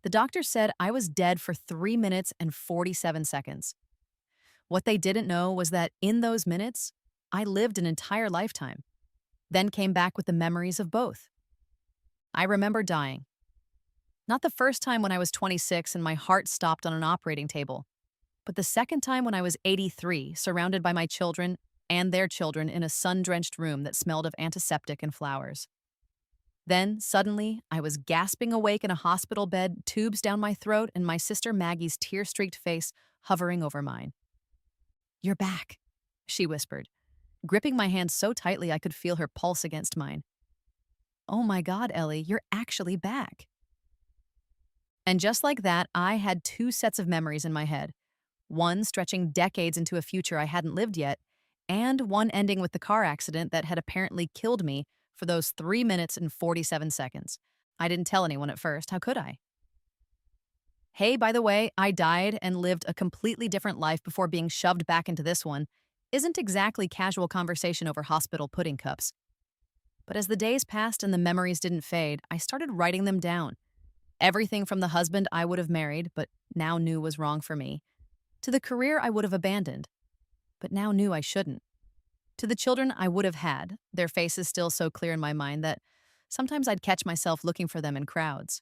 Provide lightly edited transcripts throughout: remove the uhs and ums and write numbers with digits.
The doctor said I was dead for 3 minutes and 47 seconds. What they didn't know was that in those minutes, I lived an entire lifetime, then came back with the memories of both. I remember dying. Not the first time when I was 26 and my heart stopped on an operating table, but the second time when I was 83, surrounded by my children and their children in a sun-drenched room that smelled of antiseptic and flowers. Then, suddenly, I was gasping awake in a hospital bed, tubes down my throat, and my sister Maggie's tear-streaked face hovering over mine. "You're back," she whispered, gripping my hand so tightly I could feel her pulse against mine. "Oh my God, Ellie, you're actually back." And just like that, I had two sets of memories in my head. One stretching decades into a future I hadn't lived yet, and one ending with the car accident that had apparently killed me for those 3 minutes and 47 seconds. I didn't tell anyone at first. How could I? Hey, by the way, I died and lived a completely different life before being shoved back into this one isn't exactly casual conversation over hospital pudding cups. But as the days passed and the memories didn't fade, I started writing them down. Everything from the husband I would have married, but now knew was wrong for me, to the career I would have abandoned, but now knew I shouldn't, to the children I would have had, their faces still so clear in my mind that sometimes I'd catch myself looking for them in crowds.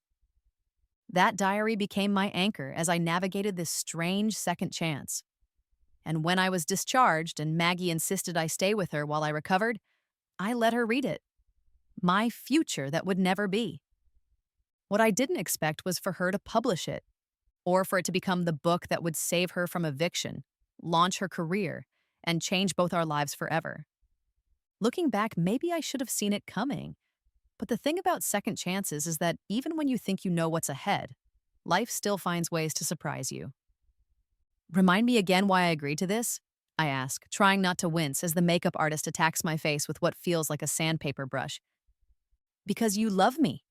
That diary became my anchor as I navigated this strange second chance. And when I was discharged and Maggie insisted I stay with her while I recovered, I let her read it. My future that would never be. What I didn't expect was for her to publish it, or for it to become the book that would save her from eviction, launch her career, and change both our lives forever. Looking back, maybe I should have seen it coming. But the thing about second chances is that even when you think you know what's ahead, life still finds ways to surprise you. "Remind me again why I agreed to this?" I ask, trying not to wince as the makeup artist attacks my face with what feels like a sandpaper brush. "Because you love me,"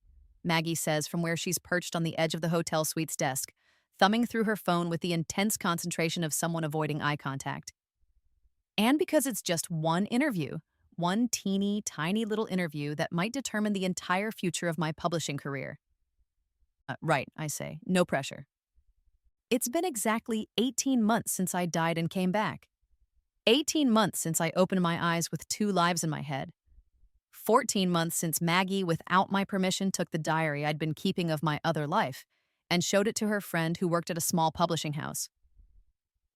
Maggie says from where she's perched on the edge of the hotel suite's desk, thumbing through her phone with the intense concentration of someone avoiding eye contact. "And because it's just one interview, one teeny, tiny little interview that might determine the entire future of my publishing career." Right, I say, no pressure. It's been exactly 18 months since I died and came back. 18 months since I opened my eyes with two lives in my head. 14 months since Maggie, without my permission, took the diary I'd been keeping of my other life and showed it to her friend who worked at a small publishing house.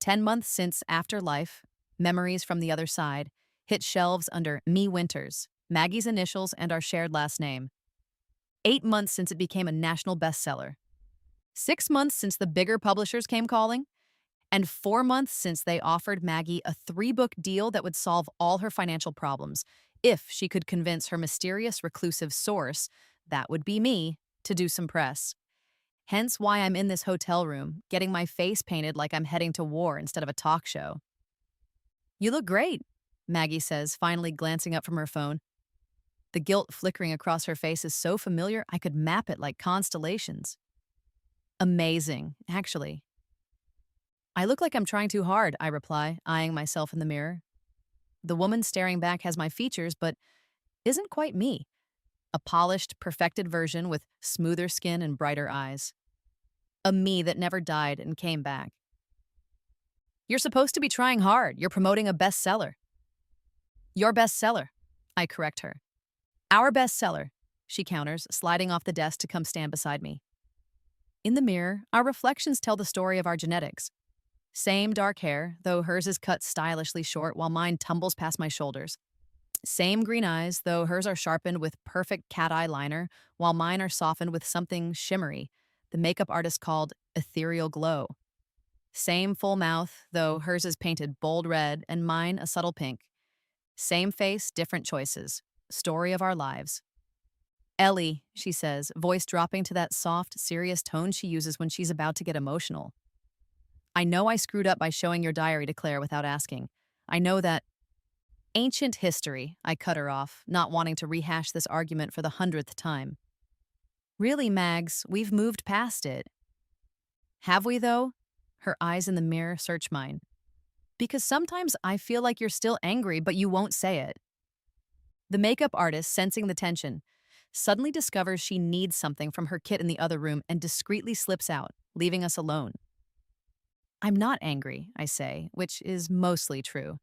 10 months since Afterlife, Memories from the Other Side, hit shelves under Me Winters, Maggie's initials and our shared last name. 8 months since it became a national bestseller. 6 months since the bigger publishers came calling. And 4 months since they offered Maggie a 3-book deal that would solve all her financial problems if she could convince her mysterious reclusive source, that would be me, to do some press. Hence why I'm in this hotel room, getting my face painted like I'm heading to war instead of a talk show. "You look great," Maggie says, finally glancing up from her phone. The guilt flickering across her face is so familiar I could map it like constellations. "Amazing, actually." "I look like I'm trying too hard," I reply, eyeing myself in the mirror. The woman staring back has my features, but isn't quite me. A polished, perfected version with smoother skin and brighter eyes. A me that never died and came back. "You're supposed to be trying hard. You're promoting a bestseller." "Your bestseller," I correct her. "Our bestseller," she counters, sliding off the desk to come stand beside me. In the mirror, our reflections tell the story of our genetics. Same dark hair, though hers is cut stylishly short while mine tumbles past my shoulders. Same green eyes, though hers are sharpened with perfect cat eye liner, while mine are softened with something shimmery, the makeup artist called ethereal glow. Same full mouth, though hers is painted bold red and mine a subtle pink. Same face, different choices. Story of our lives. "Ellie," she says, voice dropping to that soft, serious tone she uses when she's about to get emotional. "I know I screwed up by showing your diary to Claire without asking. I know that—" "Ancient history," I cut her off, not wanting to rehash this argument for the 100th time. "Really, Mags, we've moved past it." "Have we, though?" Her eyes in the mirror search mine. "Because sometimes I feel like you're still angry, but you won't say it." The makeup artist, sensing the tension, suddenly discovers she needs something from her kit in the other room and discreetly slips out, leaving us alone. I'm not angry, I say, which is mostly true.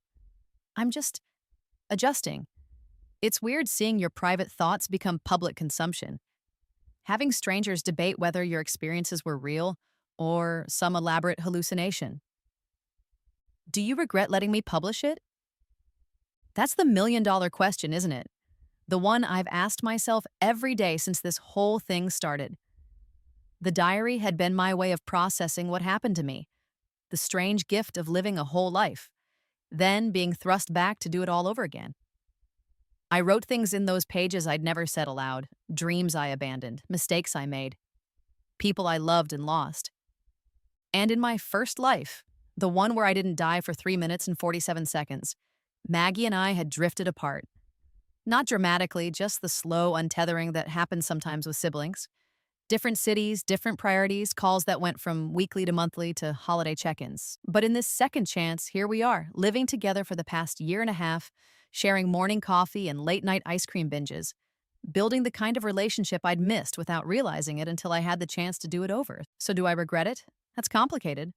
I'm just adjusting. It's weird seeing your private thoughts become public consumption. Having strangers debate whether your experiences were real or some elaborate hallucination. Do you regret letting me publish it? That's the million-dollar question, isn't it? The one I've asked myself every day since this whole thing started. The diary had been my way of processing what happened to me, the strange gift of living a whole life, then being thrust back to do it all over again. I wrote things in those pages I'd never said aloud, dreams I abandoned, mistakes I made, people I loved and lost. And in my first life, the one where I didn't die for 3 minutes and 47 seconds, Maggie and I had drifted apart. Not dramatically, just the slow untethering that happens sometimes with siblings. Different cities, different priorities, calls that went from weekly to monthly to holiday check-ins. But in this second chance, here we are, living together for the past year and a half, sharing morning coffee and late-night ice cream binges, building the kind of relationship I'd missed without realizing it until I had the chance to do it over. So do I regret it? That's complicated.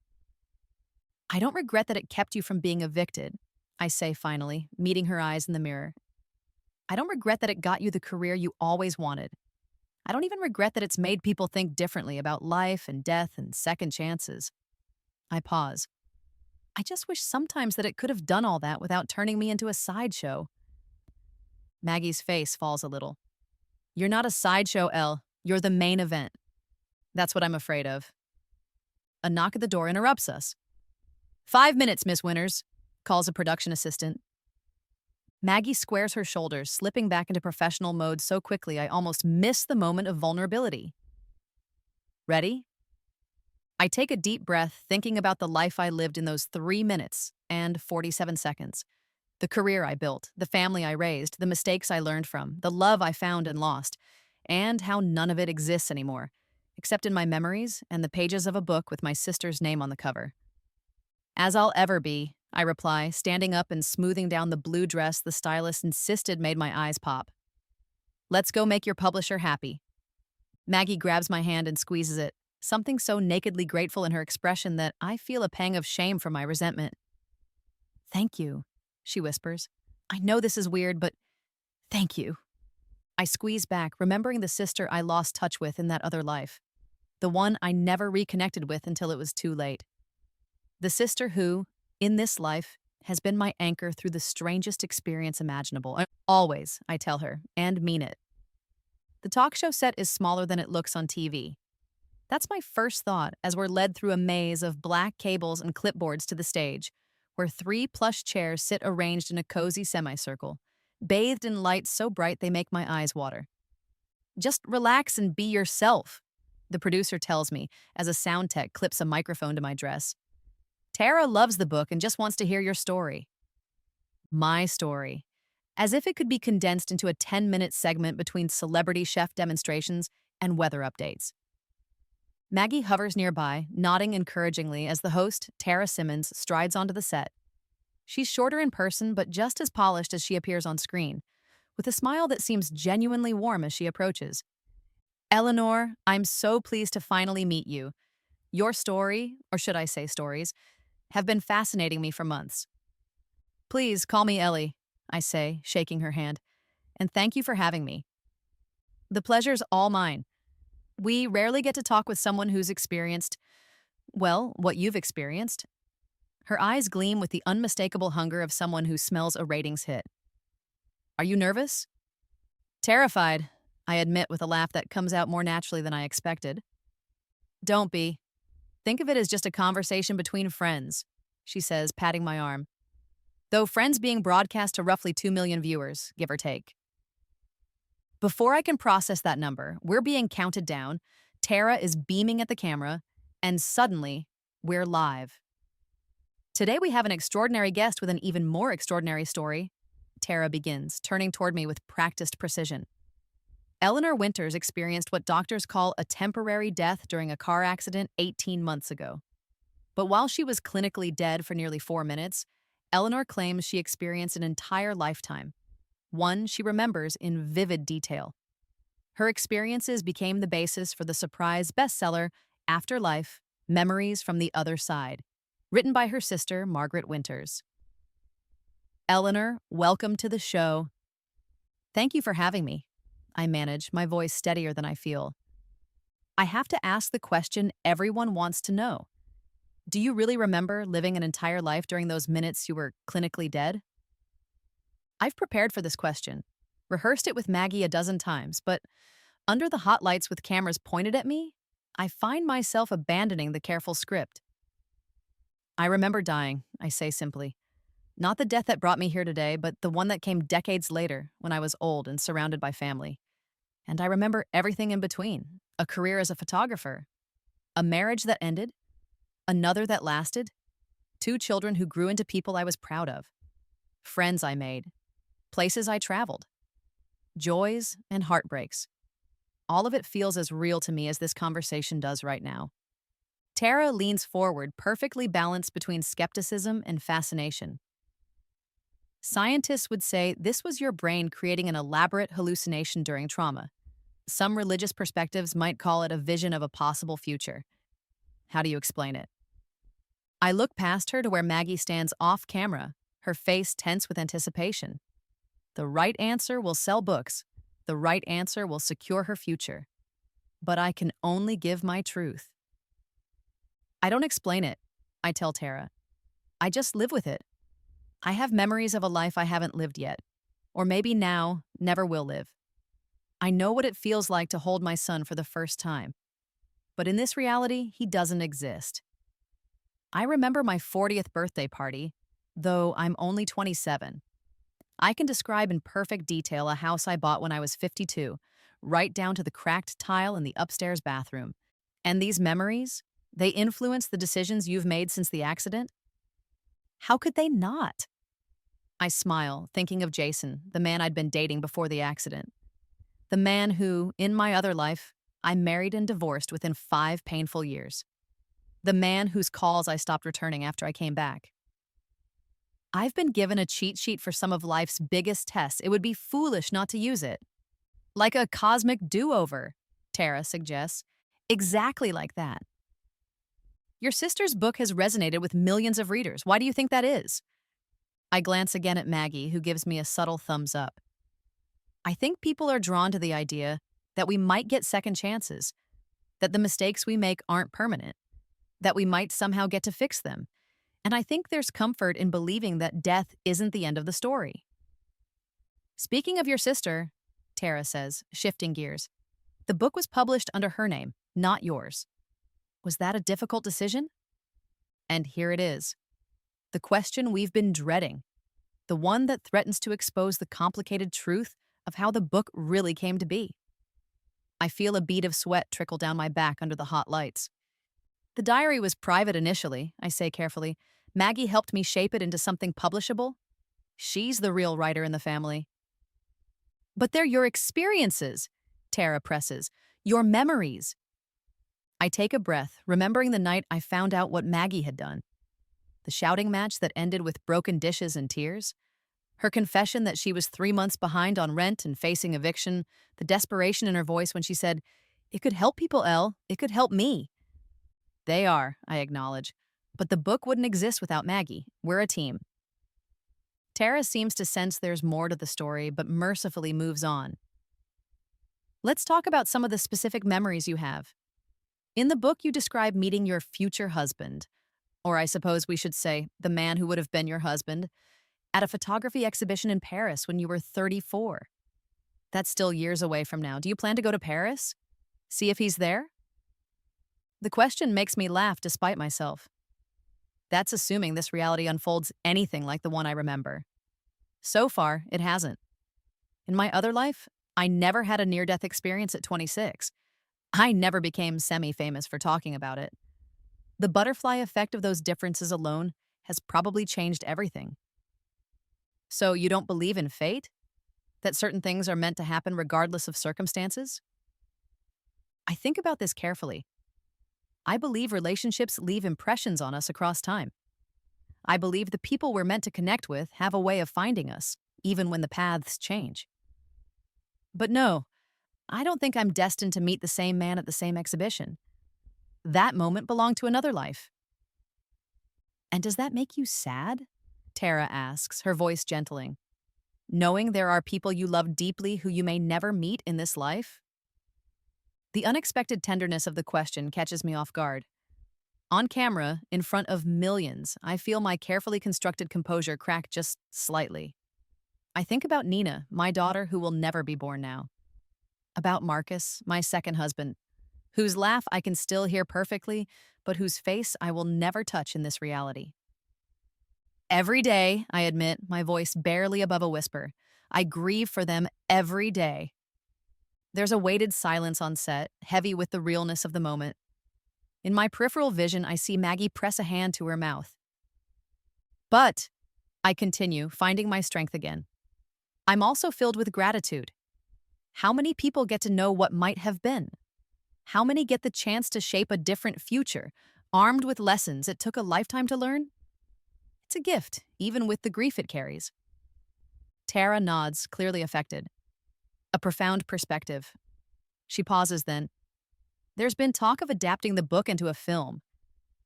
I don't regret that it kept you from being evicted, I say finally, meeting her eyes in the mirror. I don't regret that it got you the career you always wanted. I don't even regret that it's made people think differently about life and death and second chances. I pause. I just wish sometimes that it could have done all that without turning me into a sideshow. Maggie's face falls a little. You're not a sideshow, Elle. You're the main event. That's what I'm afraid of. A knock at the door interrupts us. 5 minutes, Miss Winters, calls a production assistant. Maggie squares her shoulders, slipping back into professional mode so quickly I almost miss the moment of vulnerability. Ready? I take a deep breath, thinking about the life I lived in those 3 minutes and 47 seconds. The career I built, the family I raised, the mistakes I learned from, the love I found and lost, and how none of it exists anymore, except in my memories and the pages of a book with my sister's name on the cover. As I'll ever be, I reply, standing up and smoothing down the blue dress the stylist insisted made my eyes pop. Let's go make your publisher happy. Maggie grabs my hand and squeezes it, something so nakedly grateful in her expression that I feel a pang of shame for my resentment. Thank you, she whispers. I know this is weird, but thank you. I squeeze back, remembering the sister I lost touch with in that other life. The one I never reconnected with until it was too late. The sister who, in this life, has been my anchor through the strangest experience imaginable. Always, I tell her, and mean it. The talk show set is smaller than it looks on TV. That's my first thought as we're led through a maze of black cables and clipboards to the stage, where 3 plush chairs sit arranged in a cozy semicircle, bathed in lights so bright they make my eyes water. Just relax and be yourself, the producer tells me as a sound tech clips a microphone to my dress. Tara loves the book and just wants to hear your story. My story. As if it could be condensed into a 10-minute segment between celebrity chef demonstrations and weather updates. Maggie hovers nearby, nodding encouragingly as the host, Tara Simmons, strides onto the set. She's shorter in person, but just as polished as she appears on screen, with a smile that seems genuinely warm as she approaches. Eleanor, I'm so pleased to finally meet you. Your story, or should I say stories, have been fascinating me for months. Please call me Ellie, I say, shaking her hand, and thank you for having me. The pleasure's all mine. We rarely get to talk with someone who's experienced, well, what you've experienced. Her eyes gleam with the unmistakable hunger of someone who smells a ratings hit. Are you nervous? Terrified, I admit with a laugh that comes out more naturally than I expected. Don't be. Think of it as just a conversation between friends, she says, patting my arm. Though Friends being broadcast to roughly 2 million viewers, give or take. Before I can process that number, we're being counted down, Tara is beaming at the camera, and suddenly, we're live. Today we have an extraordinary guest with an even more extraordinary story, Tara begins, turning toward me with practiced precision. Eleanor Winters experienced what doctors call a temporary death during a car accident 18 months ago. But while she was clinically dead for nearly 4 minutes, Eleanor claims she experienced an entire lifetime, one she remembers in vivid detail. Her experiences became the basis for the surprise bestseller Afterlife: Memories from the Other Side, written by her sister, Margaret Winters. Eleanor, welcome to the show. Thank you for having me. I manage, my voice steadier than I feel. I have to ask the question everyone wants to know. Do you really remember living an entire life during those minutes you were clinically dead? I've prepared for this question, rehearsed it with Maggie a dozen times, but under the hot lights with cameras pointed at me, I find myself abandoning the careful script. I remember dying, I say simply. Not the death that brought me here today, but the one that came decades later when I was old and surrounded by family. And I remember everything in between: a career as a photographer, a marriage that ended, another that lasted, two children who grew into people I was proud of, friends I made, places I traveled, joys and heartbreaks. All of it feels as real to me as this conversation does right now. Tara leans forward, perfectly balanced between skepticism and fascination. Scientists would say this was your brain creating an elaborate hallucination during trauma. Some religious perspectives might call it a vision of a possible future. How do you explain it? I look past her to where Maggie stands off camera, her face tense with anticipation. The right answer will sell books. The right answer will secure her future. But I can only give my truth. I don't explain it, I tell Tara. I just live with it. I have memories of a life I haven't lived yet, or maybe now, never will live. I know what it feels like to hold my son for the first time. But in this reality, he doesn't exist. I remember my 40th birthday party, though I'm only 27. I can describe in perfect detail a house I bought when I was 52, right down to the cracked tile in the upstairs bathroom. And these memories, they influence the decisions you've made since the accident? How could they not? I smile, thinking of Jason, the man I'd been dating before the accident. The man who, in my other life, I married and divorced within 5 painful years. The man whose calls I stopped returning after I came back. I've been given a cheat sheet for some of life's biggest tests. It would be foolish not to use it. Like a cosmic do-over, Tara suggests. Exactly like that. Your sister's book has resonated with millions of readers. Why do you think that is? I glance again at Maggie, who gives me a subtle thumbs up. I think people are drawn to the idea that we might get second chances, that the mistakes we make aren't permanent, that we might somehow get to fix them. And I think there's comfort in believing that death isn't the end of the story. Speaking of your sister, Tara says, shifting gears, the book was published under her name, not yours. Was that a difficult decision? And here it is. The question we've been dreading. The one that threatens to expose the complicated truth of how the book really came to be. I feel a bead of sweat trickle down my back under the hot lights. The diary was private initially, I say carefully. Maggie helped me shape it into something publishable. She's the real writer in the family. But they're your experiences, Tara presses. Your memories. I take a breath, remembering the night I found out what Maggie had done. The shouting match that ended with broken dishes and tears. Her confession that she was 3 months behind on rent and facing eviction. The desperation in her voice when she said, "It could help people, Elle. It could help me." They are, I acknowledge. But the book wouldn't exist without Maggie. We're a team. Tara seems to sense there's more to the story, but mercifully moves on. Let's talk about some of the specific memories you have. In the book, you describe meeting your future husband, or I suppose we should say the man who would have been your husband, at a photography exhibition in Paris when you were 34. That's still years away from now. Do you plan to go to Paris? See if he's there? The question makes me laugh despite myself. That's assuming this reality unfolds anything like the one I remember. So far, it hasn't. In my other life, I never had a near-death experience at 26. I never became semi-famous for talking about it. The butterfly effect of those differences alone has probably changed everything. So you don't believe in fate? That certain things are meant to happen regardless of circumstances? I think about this carefully. I believe relationships leave impressions on us across time. I believe the people we're meant to connect with have a way of finding us, even when the paths change. But no, I don't think I'm destined to meet the same man at the same exhibition. That moment belonged to another life. And does that make you sad? Tara asks, her voice gentling. Knowing there are people you love deeply who you may never meet in this life? The unexpected tenderness of the question catches me off guard. On camera, in front of millions, I feel my carefully constructed composure crack just slightly. I think about Nina, my daughter who will never be born now. About Marcus, my second husband, whose laugh I can still hear perfectly, but whose face I will never touch in this reality. Every day, I admit, my voice barely above a whisper, I grieve for them every day. There's a weighted silence on set, heavy with the realness of the moment. In my peripheral vision, I see Maggie press a hand to her mouth. But, I continue, finding my strength again. I'm also filled with gratitude. How many people get to know what might have been? How many get the chance to shape a different future, armed with lessons it took a lifetime to learn? It's a gift, even with the grief it carries. Tara nods, clearly affected. A profound perspective. She pauses then. There's been talk of adapting the book into a film.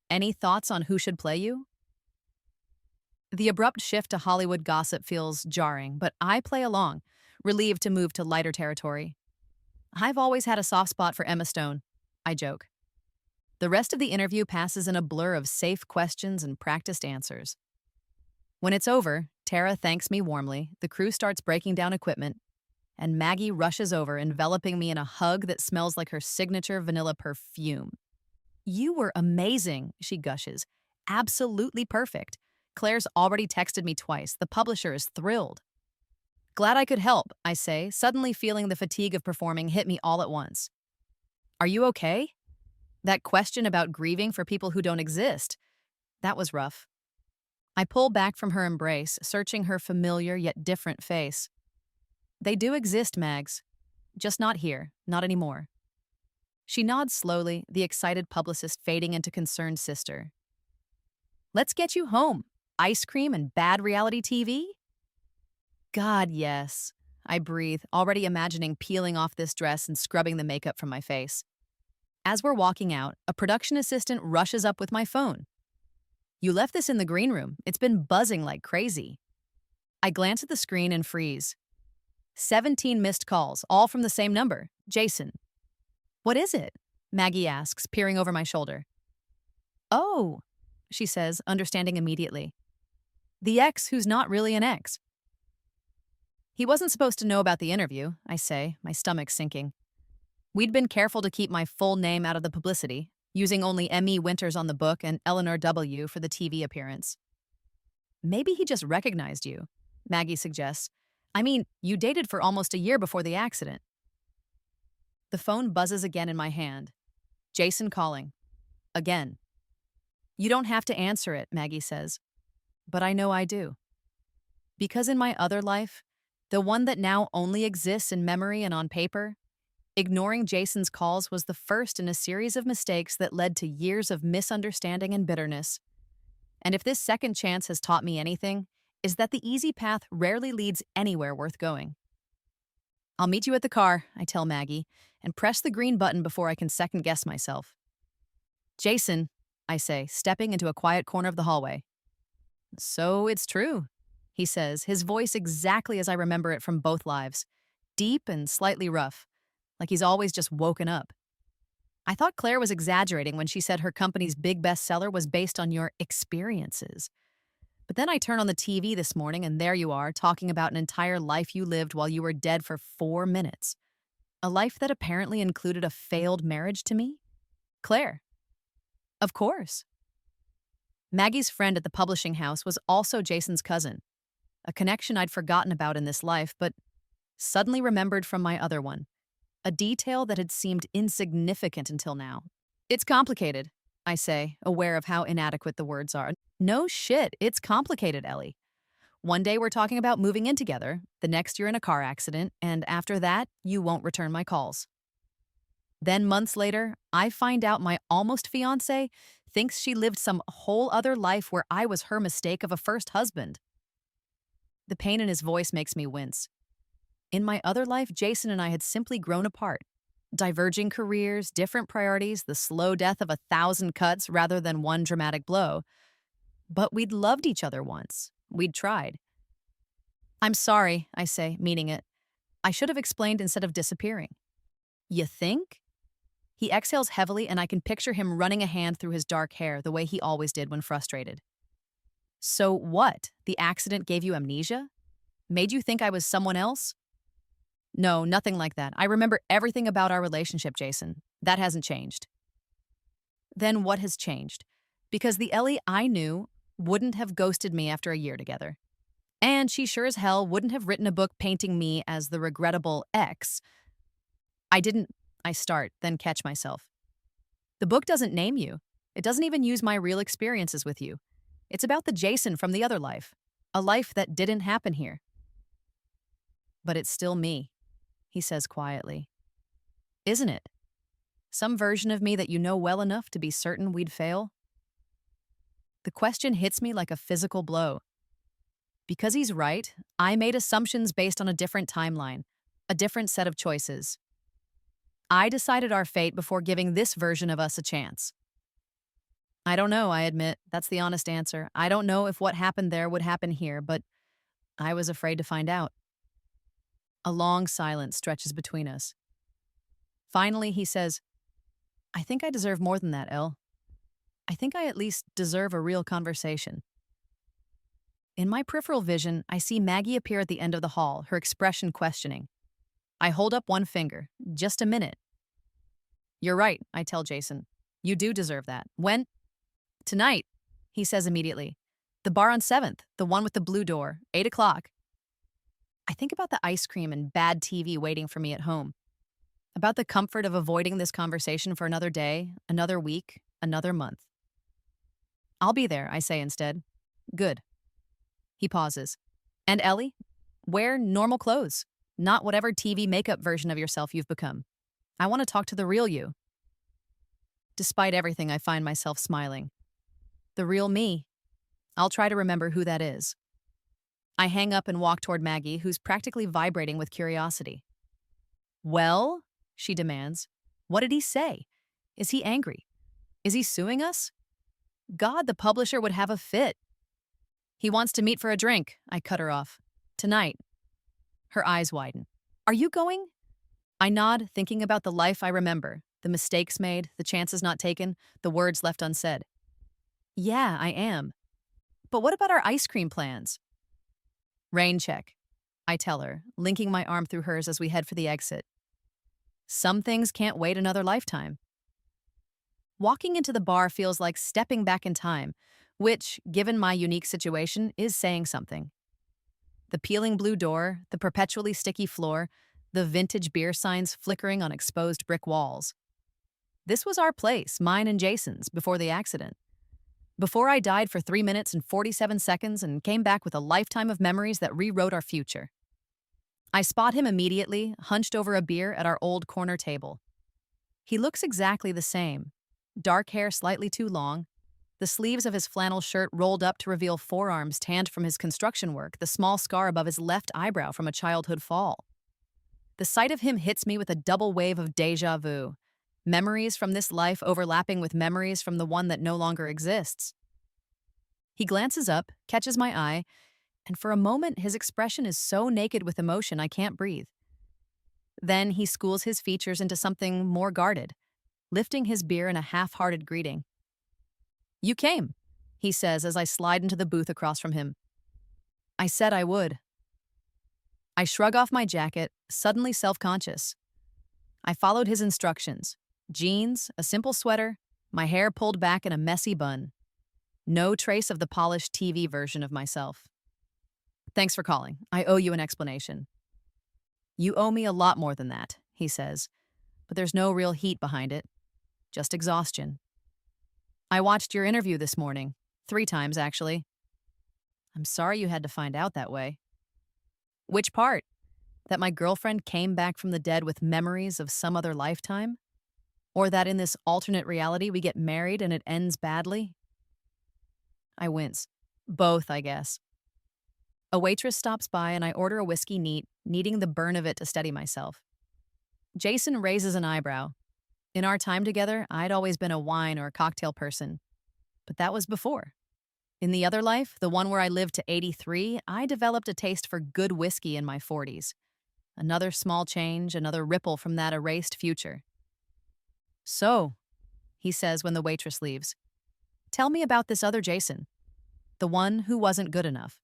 Any thoughts on who should play you? The abrupt shift to Hollywood gossip feels jarring, but I play along, relieved to move to lighter territory. I've always had a soft spot for Emma Stone, I joke. The rest of the interview passes in a blur of safe questions and practiced answers. When it's over, Tara thanks me warmly, the crew starts breaking down equipment, and Maggie rushes over, enveloping me in a hug that smells like her signature vanilla perfume. You were amazing, she gushes. Absolutely perfect. Claire's already texted me twice. The publisher is thrilled. Glad I could help, I say, suddenly feeling the fatigue of performing hit me all at once. Are you okay? That question about grieving for people who don't exist. That was rough. I pull back from her embrace, searching her familiar yet different face. They do exist, Mags. Just not here, not anymore. She nods slowly, the excited publicist fading into concerned sister. Let's get you home. Ice cream and bad reality TV? God, yes. I breathe, already imagining peeling off this dress and scrubbing the makeup from my face. As we're walking out, a production assistant rushes up with my phone. You left this in the green room. It's been buzzing like crazy. I glance at the screen and freeze. 17 missed calls, all from the same number, Jason. What is it? Maggie asks, peering over my shoulder. Oh, she says, understanding immediately. The ex who's not really an ex. He wasn't supposed to know about the interview, I say, my stomach sinking. We'd been careful to keep my full name out of the publicity, using only M.E. Winters on the book and Eleanor W. for the TV appearance. Maybe he just recognized you, Maggie suggests. I mean, you dated for almost a year before the accident. The phone buzzes again in my hand. Jason calling. Again. You don't have to answer it, Maggie says. But I know I do. Because in my other life, the one that now only exists in memory and on paper, ignoring Jason's calls was the first in a series of mistakes that led to years of misunderstanding and bitterness. And if this second chance has taught me anything, is that the easy path rarely leads anywhere worth going. I'll meet you at the car, I tell Maggie, and press the green button before I can second-guess myself. Jason, I say, stepping into a quiet corner of the hallway. So it's true, he says, his voice exactly as I remember it from both lives, deep and slightly rough, like he's always just woken up. I thought Claire was exaggerating when she said her company's big bestseller was based on your experiences. But then I turn on the TV this morning and there you are, talking about an entire life you lived while you were dead for 4 minutes. A life that apparently included a failed marriage to me? Claire. Of course. Maggie's friend at the publishing house was also Jason's cousin, a connection I'd forgotten about in this life, but suddenly remembered from my other one, a detail that had seemed insignificant until now. It's complicated, I say, aware of how inadequate the words are. No shit, it's complicated, Ellie. One day we're talking about moving in together, the next you're in a car accident, and after that, you won't return my calls. Then months later, I find out my almost fiancé thinks she lived some whole other life where I was her mistake of a first husband. The pain in his voice makes me wince. In my other life, Jason and I had simply grown apart. Diverging careers, different priorities, the slow death of 1,000 cuts rather than one dramatic blow. But we'd loved each other once. We'd tried. I'm sorry, I say, meaning it. I should have explained instead of disappearing. You think? He exhales heavily, and I can picture him running a hand through his dark hair the way he always did when frustrated. So what? The accident gave you amnesia? Made you think I was someone else? No, nothing like that. I remember everything about our relationship, Jason. That hasn't changed. Then what has changed? Because the Ellie I knew wouldn't have ghosted me after a year together. And she sure as hell wouldn't have written a book painting me as the regrettable ex. I didn't, I start, then catch myself. The book doesn't name you. It doesn't even use my real experiences with you. It's about the Jason from the other life, a life that didn't happen here. But it's still me, he says quietly. Isn't it? Some version of me that you know well enough to be certain we'd fail? The question hits me like a physical blow. Because he's right, I made assumptions based on a different timeline, a different set of choices. I decided our fate before giving this version of us a chance. I don't know, I admit. That's the honest answer. I don't know if what happened there would happen here, but I was afraid to find out. A long silence stretches between us. Finally, he says, I think I deserve more than that, Elle. I think I at least deserve a real conversation. In my peripheral vision, I see Maggie appear at the end of the hall, her expression questioning. I hold up one finger. Just a minute. You're right, I tell Jason. You do deserve that. When? Tonight, he says immediately. The bar on 7th, the one with the blue door, 8 o'clock. I think about the ice cream and bad TV waiting for me at home. About the comfort of avoiding this conversation for another day, another week, another month. I'll be there, I say instead. Good. He pauses. And Ellie? Wear normal clothes, not whatever TV makeup version of yourself you've become. I want to talk to the real you. Despite everything, I find myself smiling. The real me. I'll try to remember who that is. I hang up and walk toward Maggie, who's practically vibrating with curiosity. Well, she demands. What did he say? Is he angry? Is he suing us? God, the publisher would have a fit. He wants to meet for a drink, I cut her off. Tonight. Her eyes widen. Are you going? I nod, thinking about the life I remember, the mistakes made, the chances not taken, the words left unsaid. Yeah, I am. But what about our ice cream plans? Rain check, I tell her, linking my arm through hers as we head for the exit. Some things can't wait another lifetime. Walking into the bar feels like stepping back in time, which, given my unique situation, is saying something. The peeling blue door, the perpetually sticky floor, the vintage beer signs flickering on exposed brick walls. This was our place, mine and Jason's, before the accident. Before I died for 3 minutes and 47 seconds and came back with a lifetime of memories that rewrote our future. I spot him immediately, hunched over a beer at our old corner table. He looks exactly the same. Dark hair slightly too long, the sleeves of his flannel shirt rolled up to reveal forearms tanned from his construction work, the small scar above his left eyebrow from a childhood fall. The sight of him hits me with a double wave of déjà vu, memories from this life overlapping with memories from the one that no longer exists. He glances up, catches my eye, and for a moment his expression is so naked with emotion I can't breathe. Then he schools his features into something more guarded, lifting his beer in a half-hearted greeting. You came, he says as I slide into the booth across from him. I said I would. I shrug off my jacket, suddenly self-conscious. I followed his instructions. Jeans, a simple sweater, my hair pulled back in a messy bun. No trace of the polished TV version of myself. Thanks for calling. I owe you an explanation. You owe me a lot more than that, he says, but there's no real heat behind it. Just exhaustion. I watched your interview this morning. 3 times, actually. I'm sorry you had to find out that way. Which part? That my girlfriend came back from the dead with memories of some other lifetime? Or that in this alternate reality we get married and it ends badly? I wince. Both, I guess. A waitress stops by and I order a whiskey neat, needing the burn of it to steady myself. Jason raises an eyebrow. In our time together, I'd always been a wine or cocktail person, but that was before. In the other life, the one where I lived to 83, I developed a taste for good whiskey in my 40s. Another small change, another ripple from that erased future. So, he says when the waitress leaves, tell me about this other Jason, the one who wasn't good enough.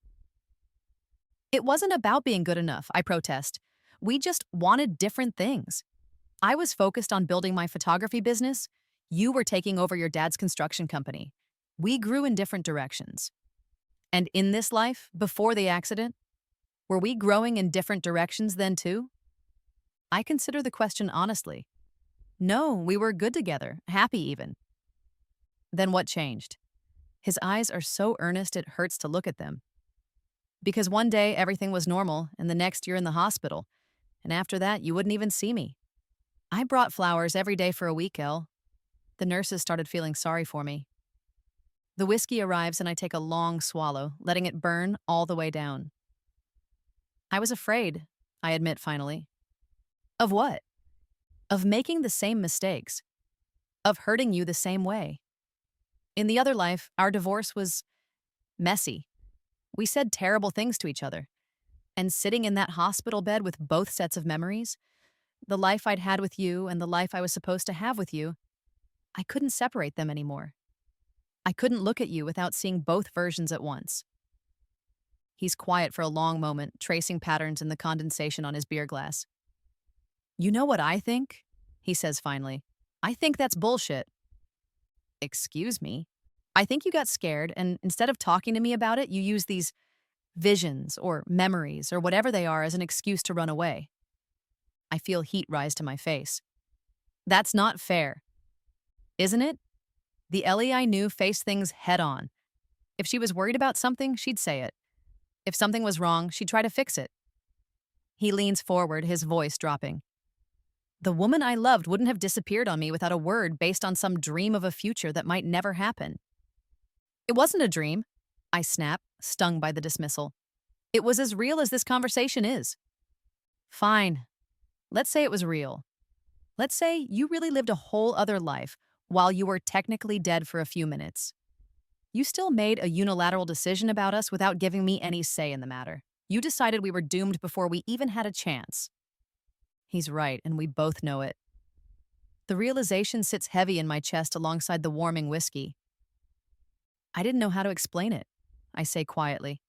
It wasn't about being good enough, I protest. We just wanted different things. I was focused on building my photography business. You were taking over your dad's construction company. We grew in different directions. And in this life, before the accident, were we growing in different directions then too? I consider the question honestly. No, we were good together, happy even. Then what changed? His eyes are so earnest it hurts to look at them. Because one day everything was normal, and the next you're in the hospital, and after that you wouldn't even see me. I brought flowers every day for a week, Elle. The nurses started feeling sorry for me. The whiskey arrives and I take a long swallow, letting it burn all the way down. I was afraid, I admit finally. Of what? Of making the same mistakes. Of hurting you the same way. In the other life, our divorce was messy. We said terrible things to each other. And sitting in that hospital bed with both sets of memories, the life I'd had with you and the life I was supposed to have with you, I couldn't separate them anymore. I couldn't look at you without seeing both versions at once. He's quiet for a long moment, tracing patterns in the condensation on his beer glass. You know what I think? He says finally. I think that's bullshit. Excuse me? I think you got scared, and instead of talking to me about it, you use these visions or memories or whatever they are as an excuse to run away. I feel heat rise to my face. That's not fair. Isn't it? The Ellie I knew faced things head on. If she was worried about something, she'd say it. If something was wrong, she'd try to fix it. He leans forward, his voice dropping. The woman I loved wouldn't have disappeared on me without a word based on some dream of a future that might never happen. It wasn't a dream, I snap, stung by the dismissal. It was as real as this conversation is. Fine. Let's say it was real. Let's say you really lived a whole other life while you were technically dead for a few minutes. You still made a unilateral decision about us without giving me any say in the matter. You decided we were doomed before we even had a chance. He's right, and we both know it. The realization sits heavy in my chest alongside the warming whiskey. I didn't know how to explain it, I say quietly.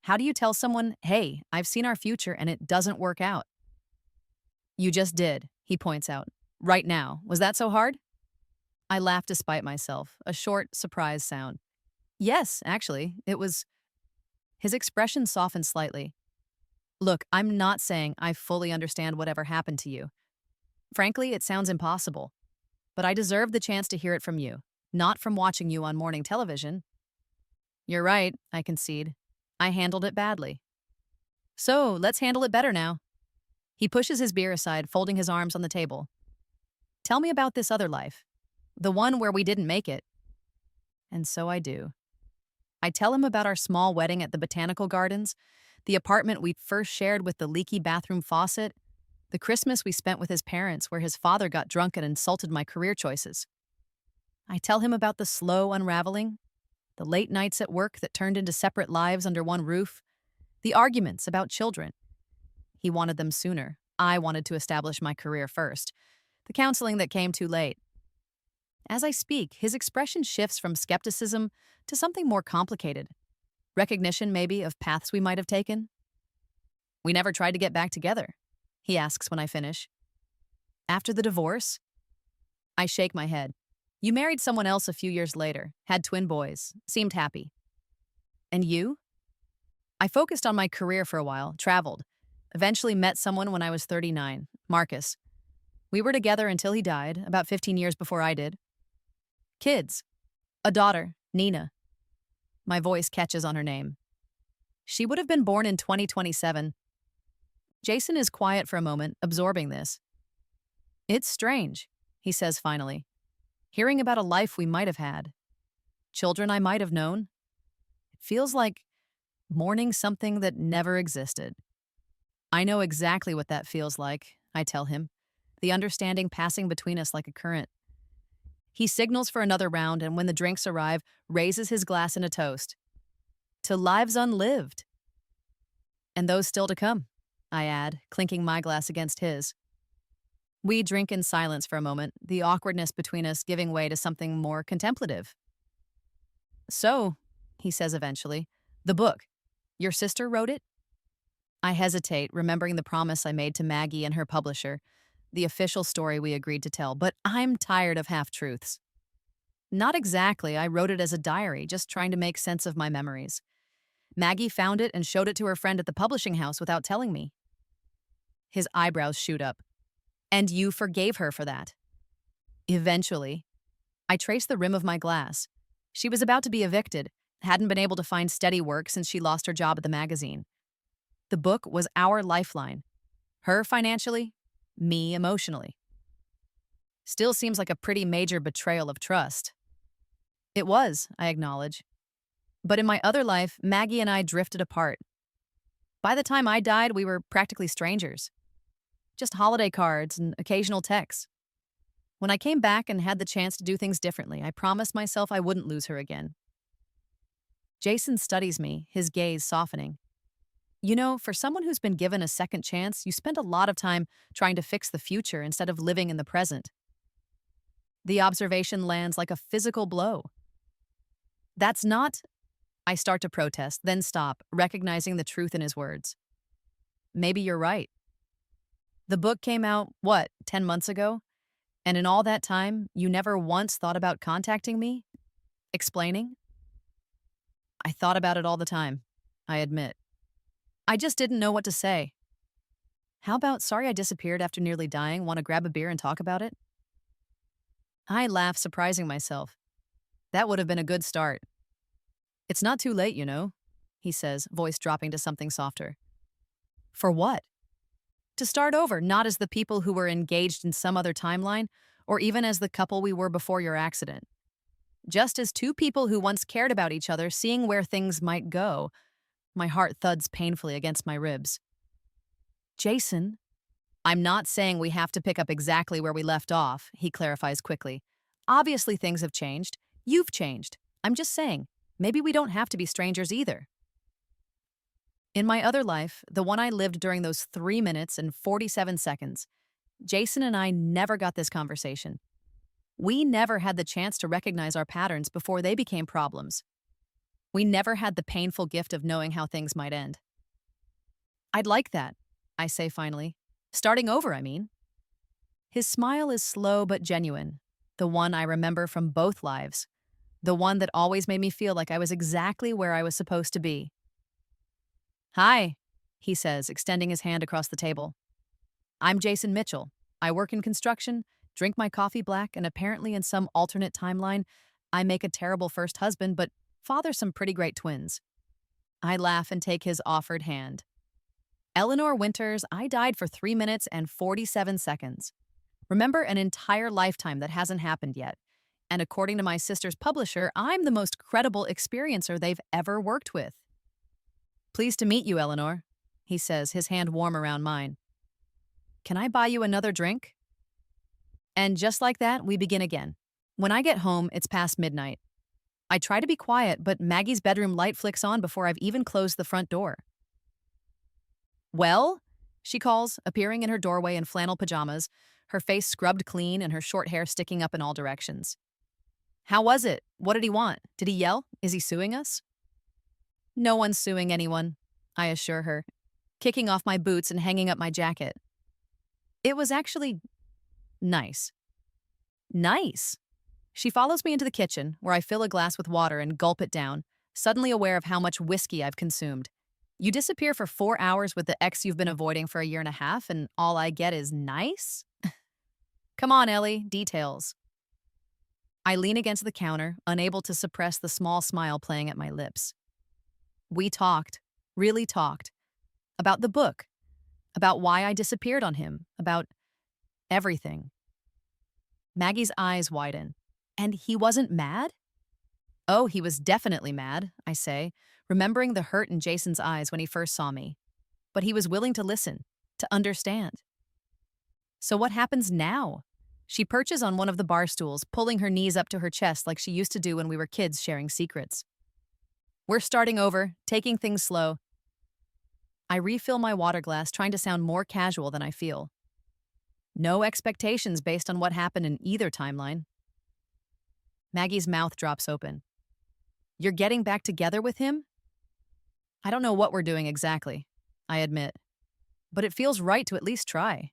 How do you tell someone, hey, I've seen our future and it doesn't work out? You just did, he points out. Right now. Was that so hard? I laugh despite myself, a short, surprised sound. Yes, actually, it was. His expression softened slightly. Look, I'm not saying I fully understand whatever happened to you. Frankly, it sounds impossible. But I deserve the chance to hear it from you, not from watching you on morning television. You're right, I concede. I handled it badly. So, let's handle it better now. He pushes his beer aside, folding his arms on the table. Tell me about this other life. The one where we didn't make it. And so I do. I tell him about our small wedding at the Botanical Gardens, the apartment we first shared with the leaky bathroom faucet, the Christmas we spent with his parents where his father got drunk and insulted my career choices. I tell him about the slow unraveling, the late nights at work that turned into separate lives under one roof, the arguments about children. He wanted them sooner. I wanted to establish my career first. The counseling that came too late. As I speak, his expression shifts from skepticism to something more complicated. Recognition, maybe, of paths we might have taken. We never tried to get back together, he asks when I finish. After the divorce? I shake my head. You married someone else a few years later, had twin boys, seemed happy. And you? I focused on my career for a while, traveled, eventually met someone when I was 39, Marcus. We were together until he died, about 15 years before I did. Kids. A daughter, Nina. My voice catches on her name. She would have been born in 2027. Jason is quiet for a moment, absorbing this. It's strange, he says finally. Hearing about a life we might have had. Children I might have known. It feels like mourning something that never existed. I know exactly what that feels like, I tell him, the understanding passing between us like a current. He signals for another round and when the drinks arrive, raises his glass in a toast. To lives unlived. And those still to come, I add, clinking my glass against his. We drink in silence for a moment, the awkwardness between us giving way to something more contemplative. So, he says eventually, the book. Your sister wrote it? I hesitate, remembering the promise I made to Maggie and her publisher, the official story we agreed to tell, but I'm tired of half-truths. Not exactly, I wrote it as a diary, just trying to make sense of my memories. Maggie found it and showed it to her friend at the publishing house without telling me. His eyebrows shoot up. And you forgave her for that. Eventually. I traced the rim of my glass. She was about to be evicted, hadn't been able to find steady work since she lost her job at the magazine. The book was our lifeline. Her financially, me emotionally. Still seems like a pretty major betrayal of trust. It was, I acknowledge. But in my other life, Maggie and I drifted apart. By the time I died, we were practically strangers. Just holiday cards and occasional texts. When I came back and had the chance to do things differently, I promised myself I wouldn't lose her again. Jason studies me, his gaze softening. You know, for someone who's been given a second chance, you spend a lot of time trying to fix the future instead of living in the present. The observation lands like a physical blow. That's not... I start to protest, then stop, recognizing the truth in his words. Maybe you're right. The book came out, 10 months ago? And in all that time, you never once thought about contacting me? Explaining? I thought about it all the time, I admit. I just didn't know what to say. How about sorry I disappeared after nearly dying, want to grab a beer and talk about it? I laugh, surprising myself. That would have been a good start. It's not too late, you know, he says, voice dropping to something softer. For what? To start over, not as the people who were engaged in some other timeline, or even as the couple we were before your accident. Just as two people who once cared about each other, seeing where things might go. My heart thuds painfully against my ribs. Jason, I'm not saying we have to pick up exactly where we left off, he clarifies quickly. Obviously things have changed. You've changed. I'm just saying, maybe we don't have to be strangers either. In my other life, the one I lived during those 3 minutes and 47 seconds, Jason and I never got this conversation. We never had the chance to recognize our patterns before they became problems. We never had the painful gift of knowing how things might end. I'd like that, I say finally. Starting over, I mean. His smile is slow but genuine, the one I remember from both lives, the one that always made me feel like I was exactly where I was supposed to be. Hi, he says, extending his hand across the table. I'm Jason Mitchell. I work in construction, drink my coffee black, and apparently in some alternate timeline, I make a terrible first husband, but father some pretty great twins. I laugh and take his offered hand. Eleanor Winters, I died for 3 minutes and 47 seconds. Remember, an entire lifetime that hasn't happened yet. And according to my sister's publisher, I'm the most credible experiencer they've ever worked with. Pleased to meet you, Eleanor, he says, his hand warm around mine. Can I buy you another drink? And just like that, we begin again. When I get home, it's past midnight. I try to be quiet, but Maggie's bedroom light flicks on before I've even closed the front door. Well, she calls, appearing in her doorway in flannel pajamas, her face scrubbed clean and her short hair sticking up in all directions. How was it? What did he want? Did he yell? Is he suing us? No one's suing anyone, I assure her, kicking off my boots and hanging up my jacket. It was actually nice. Nice. She follows me into the kitchen, where I fill a glass with water and gulp it down, suddenly aware of how much whiskey I've consumed. You disappear for 4 hours with the ex you've been avoiding for a year and a half, and all I get is nice? Come on, Ellie, details. I lean against the counter, unable to suppress the small smile playing at my lips. We talked, really talked, about the book, about why I disappeared on him, about everything. Maggie's eyes widen. And he wasn't mad? Oh, he was definitely mad, I say, remembering the hurt in Jason's eyes when he first saw me. But he was willing to listen, to understand. So what happens now? She perches on one of the bar stools, pulling her knees up to her chest like she used to do when we were kids sharing secrets. We're starting over, taking things slow. I refill my water glass, trying to sound more casual than I feel. No expectations based on what happened in either timeline. Maggie's mouth drops open. You're getting back together with him? I don't know what we're doing exactly, I admit. But it feels right to at least try.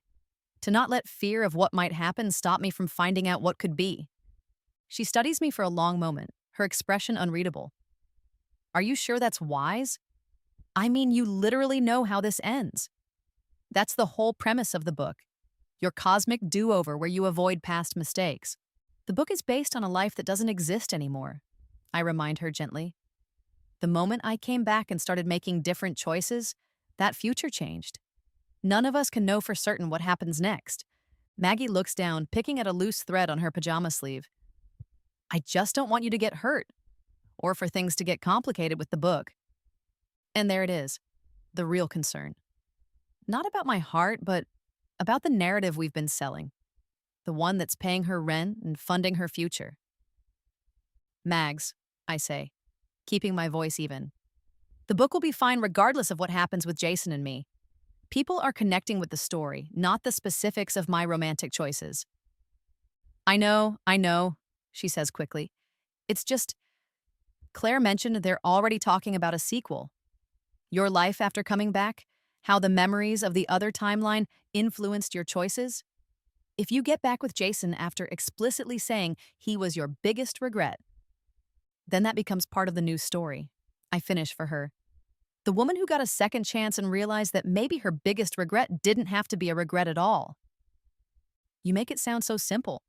To not let fear of what might happen stop me from finding out what could be. She studies me for a long moment, her expression unreadable. Are you sure that's wise? I mean, you literally know how this ends. That's the whole premise of the book. Your cosmic do-over where you avoid past mistakes. The book is based on a life that doesn't exist anymore, I remind her gently. The moment I came back and started making different choices, that future changed. None of us can know for certain what happens next. Maggie looks down, picking at a loose thread on her pajama sleeve. I just don't want you to get hurt, or for things to get complicated with the book. And there it is, the real concern. Not about my heart, but about the narrative we've been selling. The one that's paying her rent and funding her future. Mags, I say, keeping my voice even. The book will be fine regardless of what happens with Jason and me. People are connecting with the story, not the specifics of my romantic choices. I know, she says quickly. It's just, Claire mentioned they're already talking about a sequel. Your life after coming back, how the memories of the other timeline influenced your choices. If you get back with Jason after explicitly saying he was your biggest regret, then that becomes part of the new story. I finish for her. The woman who got a second chance and realized that maybe her biggest regret didn't have to be a regret at all. You make it sound so simple.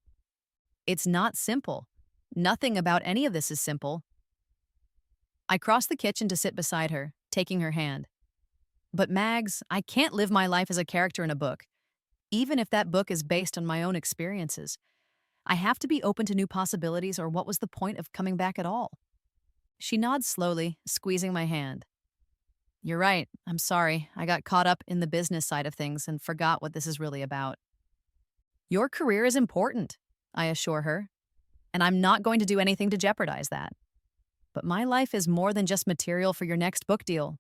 It's not simple. Nothing about any of this is simple. I cross the kitchen to sit beside her, taking her hand. But Mags, I can't live my life as a character in a book, even if that book is based on my own experiences. I have to be open to new possibilities, or what was the point of coming back at all? She nods slowly, squeezing my hand. You're right. I'm sorry. I got caught up in the business side of things and forgot what this is really about. Your career is important, I assure her, and I'm not going to do anything to jeopardize that. But my life is more than just material for your next book deal.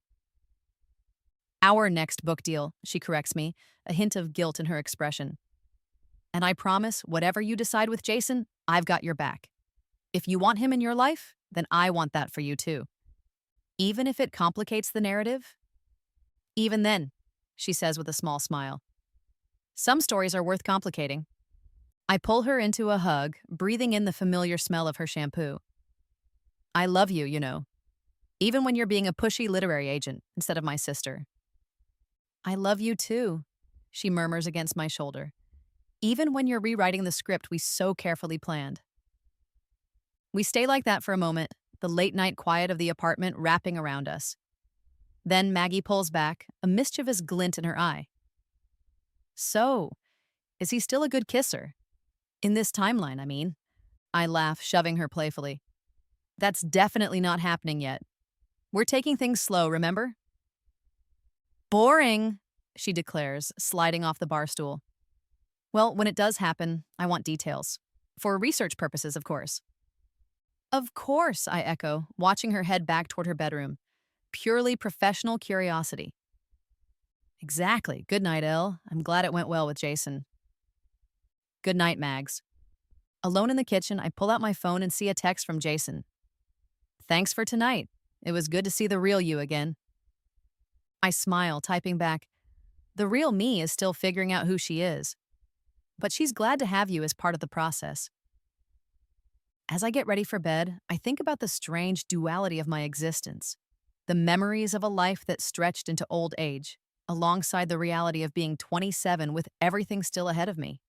Our next book deal, she corrects me, a hint of guilt in her expression. And I promise, whatever you decide with Jason, I've got your back. If you want him in your life, then I want that for you too. Even if it complicates the narrative? Even then, she says with a small smile. Some stories are worth complicating. I pull her into a hug, breathing in the familiar smell of her shampoo. I love you, you know, even when you're being a pushy literary agent instead of my sister. I love you too, she murmurs against my shoulder, even when you're rewriting the script we so carefully planned. We stay like that for a moment, the late-night quiet of the apartment wrapping around us. Then Maggie pulls back, a mischievous glint in her eye. So, is he still a good kisser? In this timeline, I mean. I laugh, shoving her playfully. That's definitely not happening yet. We're taking things slow, remember? Boring, she declares, sliding off the bar stool. Well, when it does happen, I want details. For research purposes, of course. Of course, I echo, watching her head back toward her bedroom. Purely professional curiosity. Exactly. Good night, Elle. I'm glad it went well with Jason. Good night, Mags. Alone in the kitchen, I pull out my phone and see a text from Jason. Thanks for tonight. It was good to see the real you again. I smile, typing back, the real me is still figuring out who she is. But she's glad to have you as part of the process. As I get ready for bed, I think about the strange duality of my existence. The memories of a life that stretched into old age, alongside the reality of being 27 with everything still ahead of me.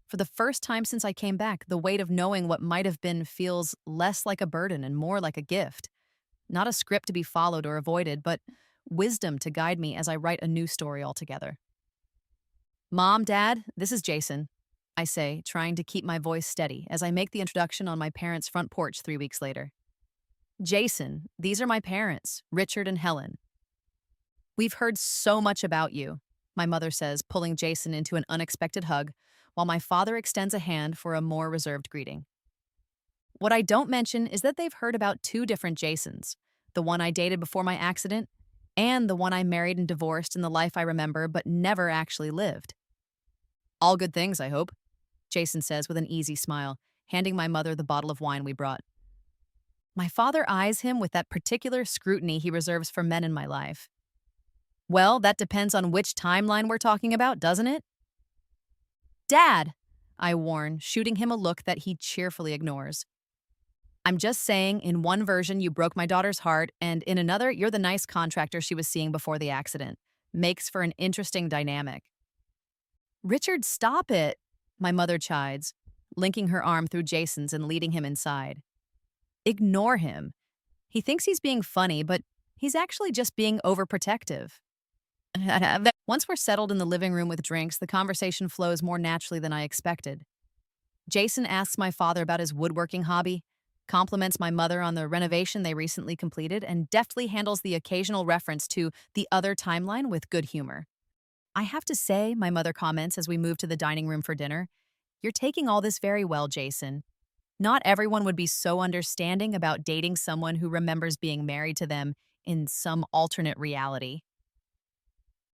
For the first time since I came back, the weight of knowing what might have been feels less like a burden and more like a gift. Not a script to be followed or avoided, but wisdom to guide me as I write a new story altogether. Mom, Dad, this is Jason, I say, trying to keep my voice steady as I make the introduction on my parents' front porch 3 weeks later. Jason, these are my parents, Richard and Helen. We've heard so much about you, my mother says, pulling Jason into an unexpected hug, while my father extends a hand for a more reserved greeting. What I don't mention is that they've heard about two different Jasons, the one I dated before my accident, and the one I married and divorced in the life I remember but never actually lived. All good things, I hope, Jason says with an easy smile, handing my mother the bottle of wine we brought. My father eyes him with that particular scrutiny he reserves for men in my life. Well, that depends on which timeline we're talking about, doesn't it? Dad, I warn, shooting him a look that he cheerfully ignores. I'm just saying, in one version, you broke my daughter's heart, and in another, you're the nice contractor she was seeing before the accident. Makes for an interesting dynamic. Richard, stop it, my mother chides, linking her arm through Jason's and leading him inside. Ignore him. He thinks he's being funny, but he's actually just being overprotective. Once we're settled in the living room with drinks, the conversation flows more naturally than I expected. Jason asks my father about his woodworking hobby, compliments my mother on the renovation they recently completed, and deftly handles the occasional reference to the other timeline with good humor. I have to say, my mother comments as we move to the dining room for dinner, you're taking all this very well, Jason. Not everyone would be so understanding about dating someone who remembers being married to them in some alternate reality.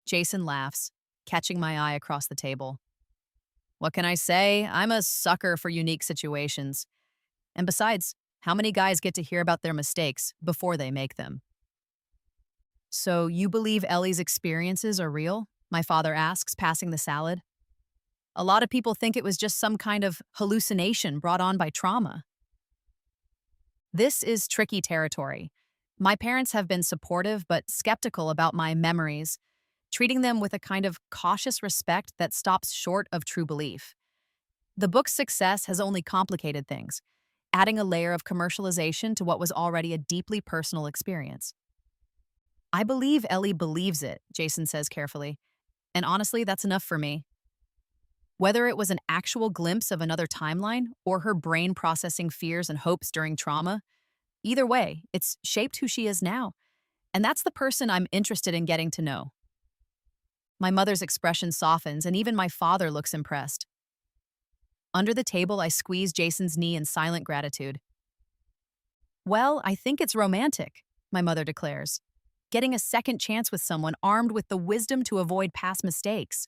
Jason laughs, catching my eye across the table. What can I say? I'm a sucker for unique situations. And besides, how many guys get to hear about their mistakes before they make them? So you believe Ellie's experiences are real? My father asks, passing the salad. A lot of people think it was just some kind of hallucination brought on by trauma. This is tricky territory. My parents have been supportive but skeptical about my memories, treating them with a kind of cautious respect that stops short of true belief. The book's success has only complicated things, adding a layer of commercialization to what was already a deeply personal experience. I believe Ellie believes it, Jason says carefully, and honestly, that's enough for me. Whether it was an actual glimpse of another timeline or her brain processing fears and hopes during trauma, either way, it's shaped who she is now, and that's the person I'm interested in getting to know. My mother's expression softens, and even my father looks impressed. Under the table, I squeeze Jason's knee in silent gratitude. Well, I think it's romantic, my mother declares. Getting a second chance with someone armed with the wisdom to avoid past mistakes.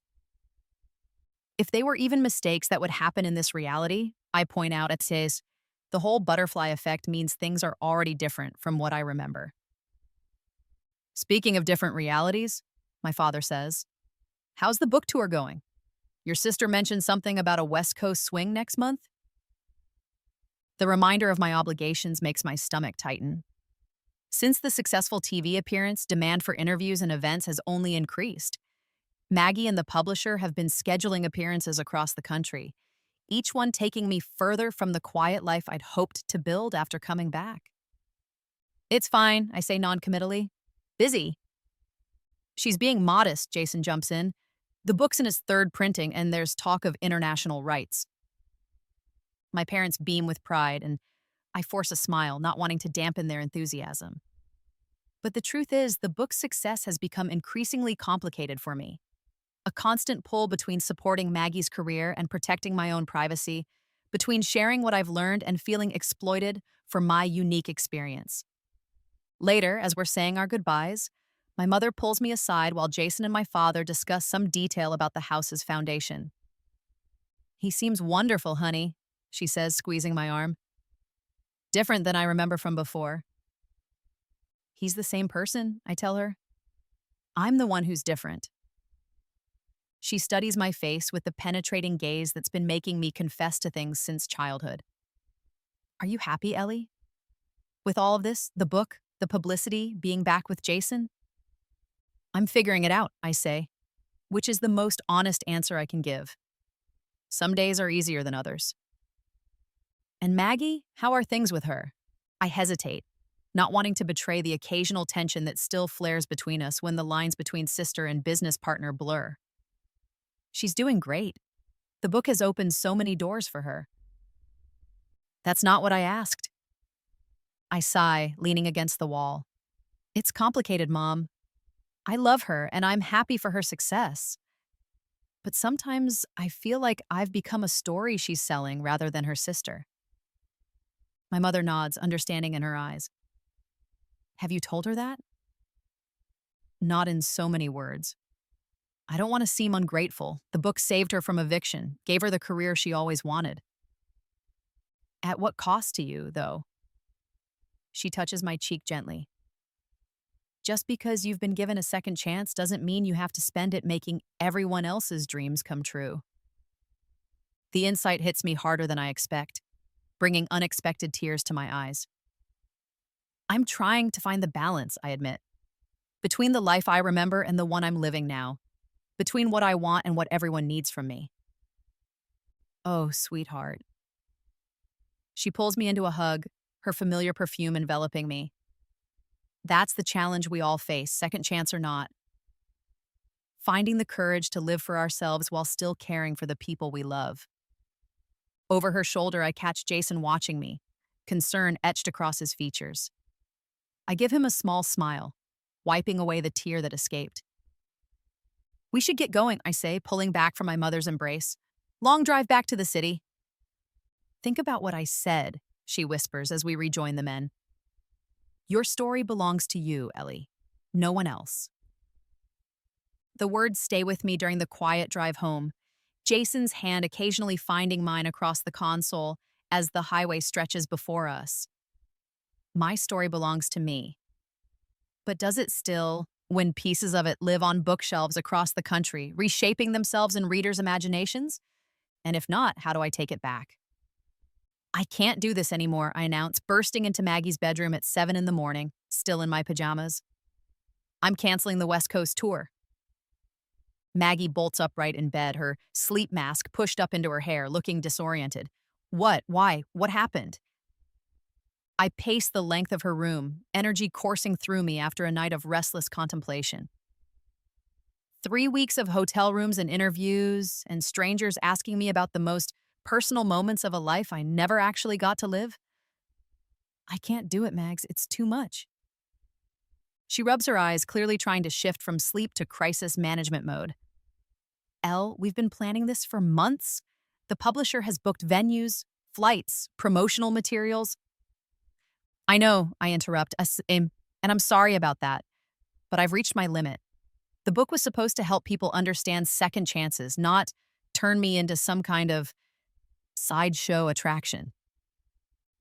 If they were even mistakes that would happen in this reality, I point out, it says, the whole butterfly effect means things are already different from what I remember. Speaking of different realities, my father says, how's the book tour going? Your sister mentioned something about a West Coast swing next month? The reminder of my obligations makes my stomach tighten. Since the successful TV appearance, demand for interviews and events has only increased. Maggie and the publisher have been scheduling appearances across the country, each one taking me further from the quiet life I'd hoped to build after coming back. It's fine, I say noncommittally. Busy. She's being modest, Jason jumps in. The book's in its third printing, and there's talk of international rights. My parents beam with pride, and I force a smile, not wanting to dampen their enthusiasm. But the truth is, the book's success has become increasingly complicated for me. A constant pull between supporting Maggie's career and protecting my own privacy, between sharing what I've learned and feeling exploited for my unique experience. Later, as we're saying our goodbyes, my mother pulls me aside while Jason and my father discuss some detail about the house's foundation. He seems wonderful, honey, she says, squeezing my arm. Different than I remember from before. He's the same person, I tell her. I'm the one who's different. She studies my face with the penetrating gaze that's been making me confess to things since childhood. Are you happy, Ellie? With all of this, the book, the publicity, being back with Jason? I'm figuring it out, I say, which is the most honest answer I can give. Some days are easier than others. And Maggie, how are things with her? I hesitate, not wanting to betray the occasional tension that still flares between us when the lines between sister and business partner blur. She's doing great. The book has opened so many doors for her. That's not what I asked. I sigh, leaning against the wall. It's complicated, Mom. I love her and I'm happy for her success. But sometimes I feel like I've become a story she's selling rather than her sister. My mother nods, understanding in her eyes. Have you told her that? Not in so many words. I don't want to seem ungrateful. The book saved her from eviction, gave her the career she always wanted. At what cost to you, though? She touches my cheek gently. Just because you've been given a second chance doesn't mean you have to spend it making everyone else's dreams come true. The insight hits me harder than I expect, bringing unexpected tears to my eyes. I'm trying to find the balance, I admit, between the life I remember and the one I'm living now, between what I want and what everyone needs from me. Oh, sweetheart. She pulls me into a hug, her familiar perfume enveloping me. That's the challenge we all face, second chance or not. Finding the courage to live for ourselves while still caring for the people we love. Over her shoulder, I catch Jason watching me, concern etched across his features. I give him a small smile, wiping away the tear that escaped. We should get going, I say, pulling back from my mother's embrace. Long drive back to the city. Think about what I said, she whispers as we rejoin the men. Your story belongs to you, Ellie. No one else. The words stay with me during the quiet drive home, Jason's hand occasionally finding mine across the console as the highway stretches before us. My story belongs to me. But does it still, when pieces of it live on bookshelves across the country, reshaping themselves in readers' imaginations? And if not, how do I take it back? I can't do this anymore, I announce, bursting into Maggie's bedroom at 7 in the morning, still in my pajamas. I'm canceling the West Coast tour. Maggie bolts upright in bed, her sleep mask pushed up into her hair, looking disoriented. What? Why? What happened? I pace the length of her room, energy coursing through me after a night of restless contemplation. 3 weeks of hotel rooms and interviews, and strangers asking me about the most personal moments of a life I never actually got to live. I can't do it, Mags. It's too much. She rubs her eyes, clearly trying to shift from sleep to crisis management mode. Elle, we've been planning this for months. The publisher has booked venues, flights, promotional materials. I know, I interrupt, and I'm sorry about that, but I've reached my limit. The book was supposed to help people understand second chances, not turn me into some kind of sideshow attraction.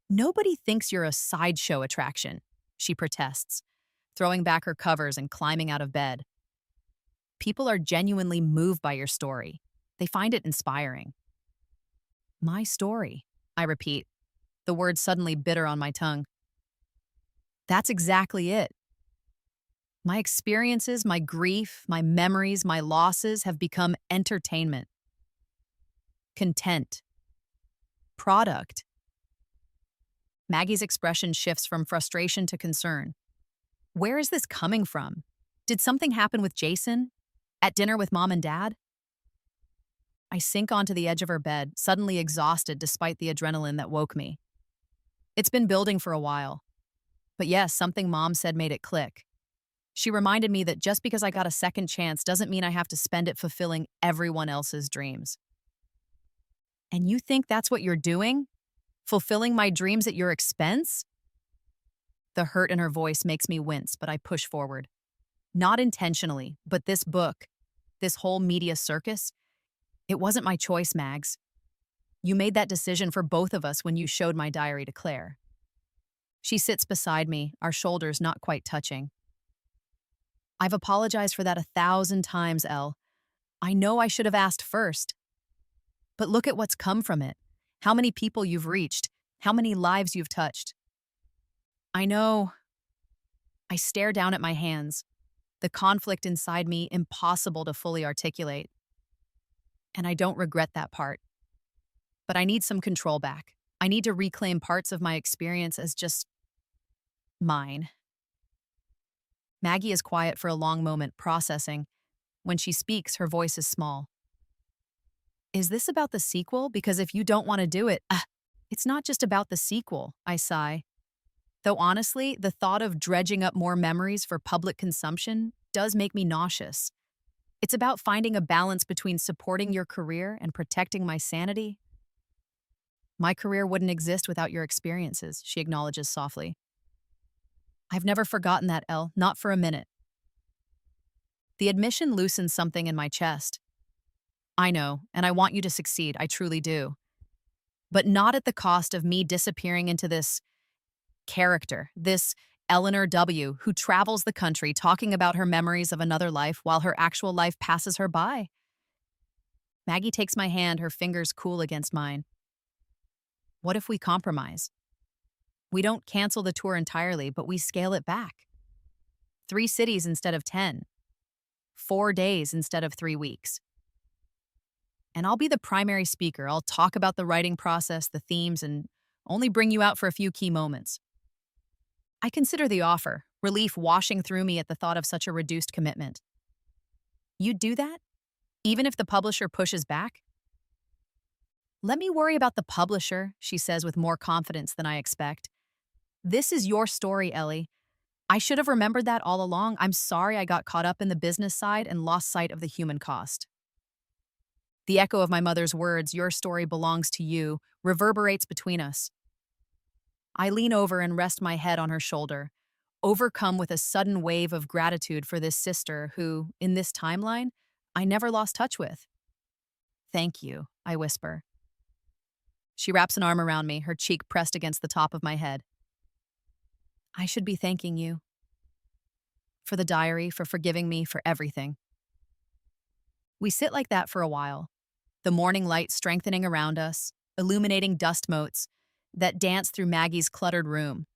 Nobody thinks you're a sideshow attraction, she protests, throwing back her covers and climbing out of bed. People are genuinely moved by your story. They find it inspiring. My story, I repeat, the words suddenly bitter on my tongue. That's exactly it. My experiences, my grief, my memories, my losses have become entertainment. Content. Product. Maggie's expression shifts from frustration to concern. Where is this coming from? Did something happen with Jason? At dinner with Mom and Dad? I sink onto the edge of her bed, suddenly exhausted despite the adrenaline that woke me. It's been building for a while. But yes, something Mom said made it click. She reminded me that just because I got a second chance doesn't mean I have to spend it fulfilling everyone else's dreams. And you think that's what you're doing? Fulfilling my dreams at your expense? The hurt in her voice makes me wince, but I push forward. Not intentionally, but this book, this whole media circus, it wasn't my choice, Mags. You made that decision for both of us when you showed my diary to Claire. She sits beside me, our shoulders not quite touching. I've apologized for that 1,000 times, Elle. I know I should have asked first. But look at what's come from it. How many people you've reached, how many lives you've touched. I know. I stare down at my hands, the conflict inside me impossible to fully articulate. And I don't regret that part. But I need some control back. I need to reclaim parts of my experience as just mine. Maggie is quiet for a long moment, processing. When she speaks, her voice is small. Is this about the sequel? Because if you don't want to do it, it's not just about the sequel, I sigh. Though honestly, the thought of dredging up more memories for public consumption does make me nauseous. It's about finding a balance between supporting your career and protecting my sanity. My career wouldn't exist without your experiences, she acknowledges softly. I've never forgotten that, Elle, not for a minute. The admission loosens something in my chest. I know, and I want you to succeed, I truly do. But not at the cost of me disappearing into this character, this Eleanor W., who travels the country talking about her memories of another life while her actual life passes her by. Maggie takes my hand, her fingers cool against mine. What if we compromise? We don't cancel the tour entirely, but we scale it back. 3 cities instead of 10. 4 days instead of 3 weeks. And I'll be the primary speaker. I'll talk about the writing process, the themes, and only bring you out for a few key moments. I consider the offer, relief washing through me at the thought of such a reduced commitment. You'd do that? Even if the publisher pushes back? Let me worry about the publisher, she says with more confidence than I expect. This is your story, Ellie. I should have remembered that all along. I'm sorry I got caught up in the business side and lost sight of the human cost. The echo of my mother's words, your story belongs to you, reverberates between us. I lean over and rest my head on her shoulder, overcome with a sudden wave of gratitude for this sister who, in this timeline, I never lost touch with. Thank you, I whisper. She wraps an arm around me, her cheek pressed against the top of my head. I should be thanking you. For the diary, for forgiving me, for everything. We sit like that for a while, the morning light strengthening around us, illuminating dust motes that dance through Maggie's cluttered room,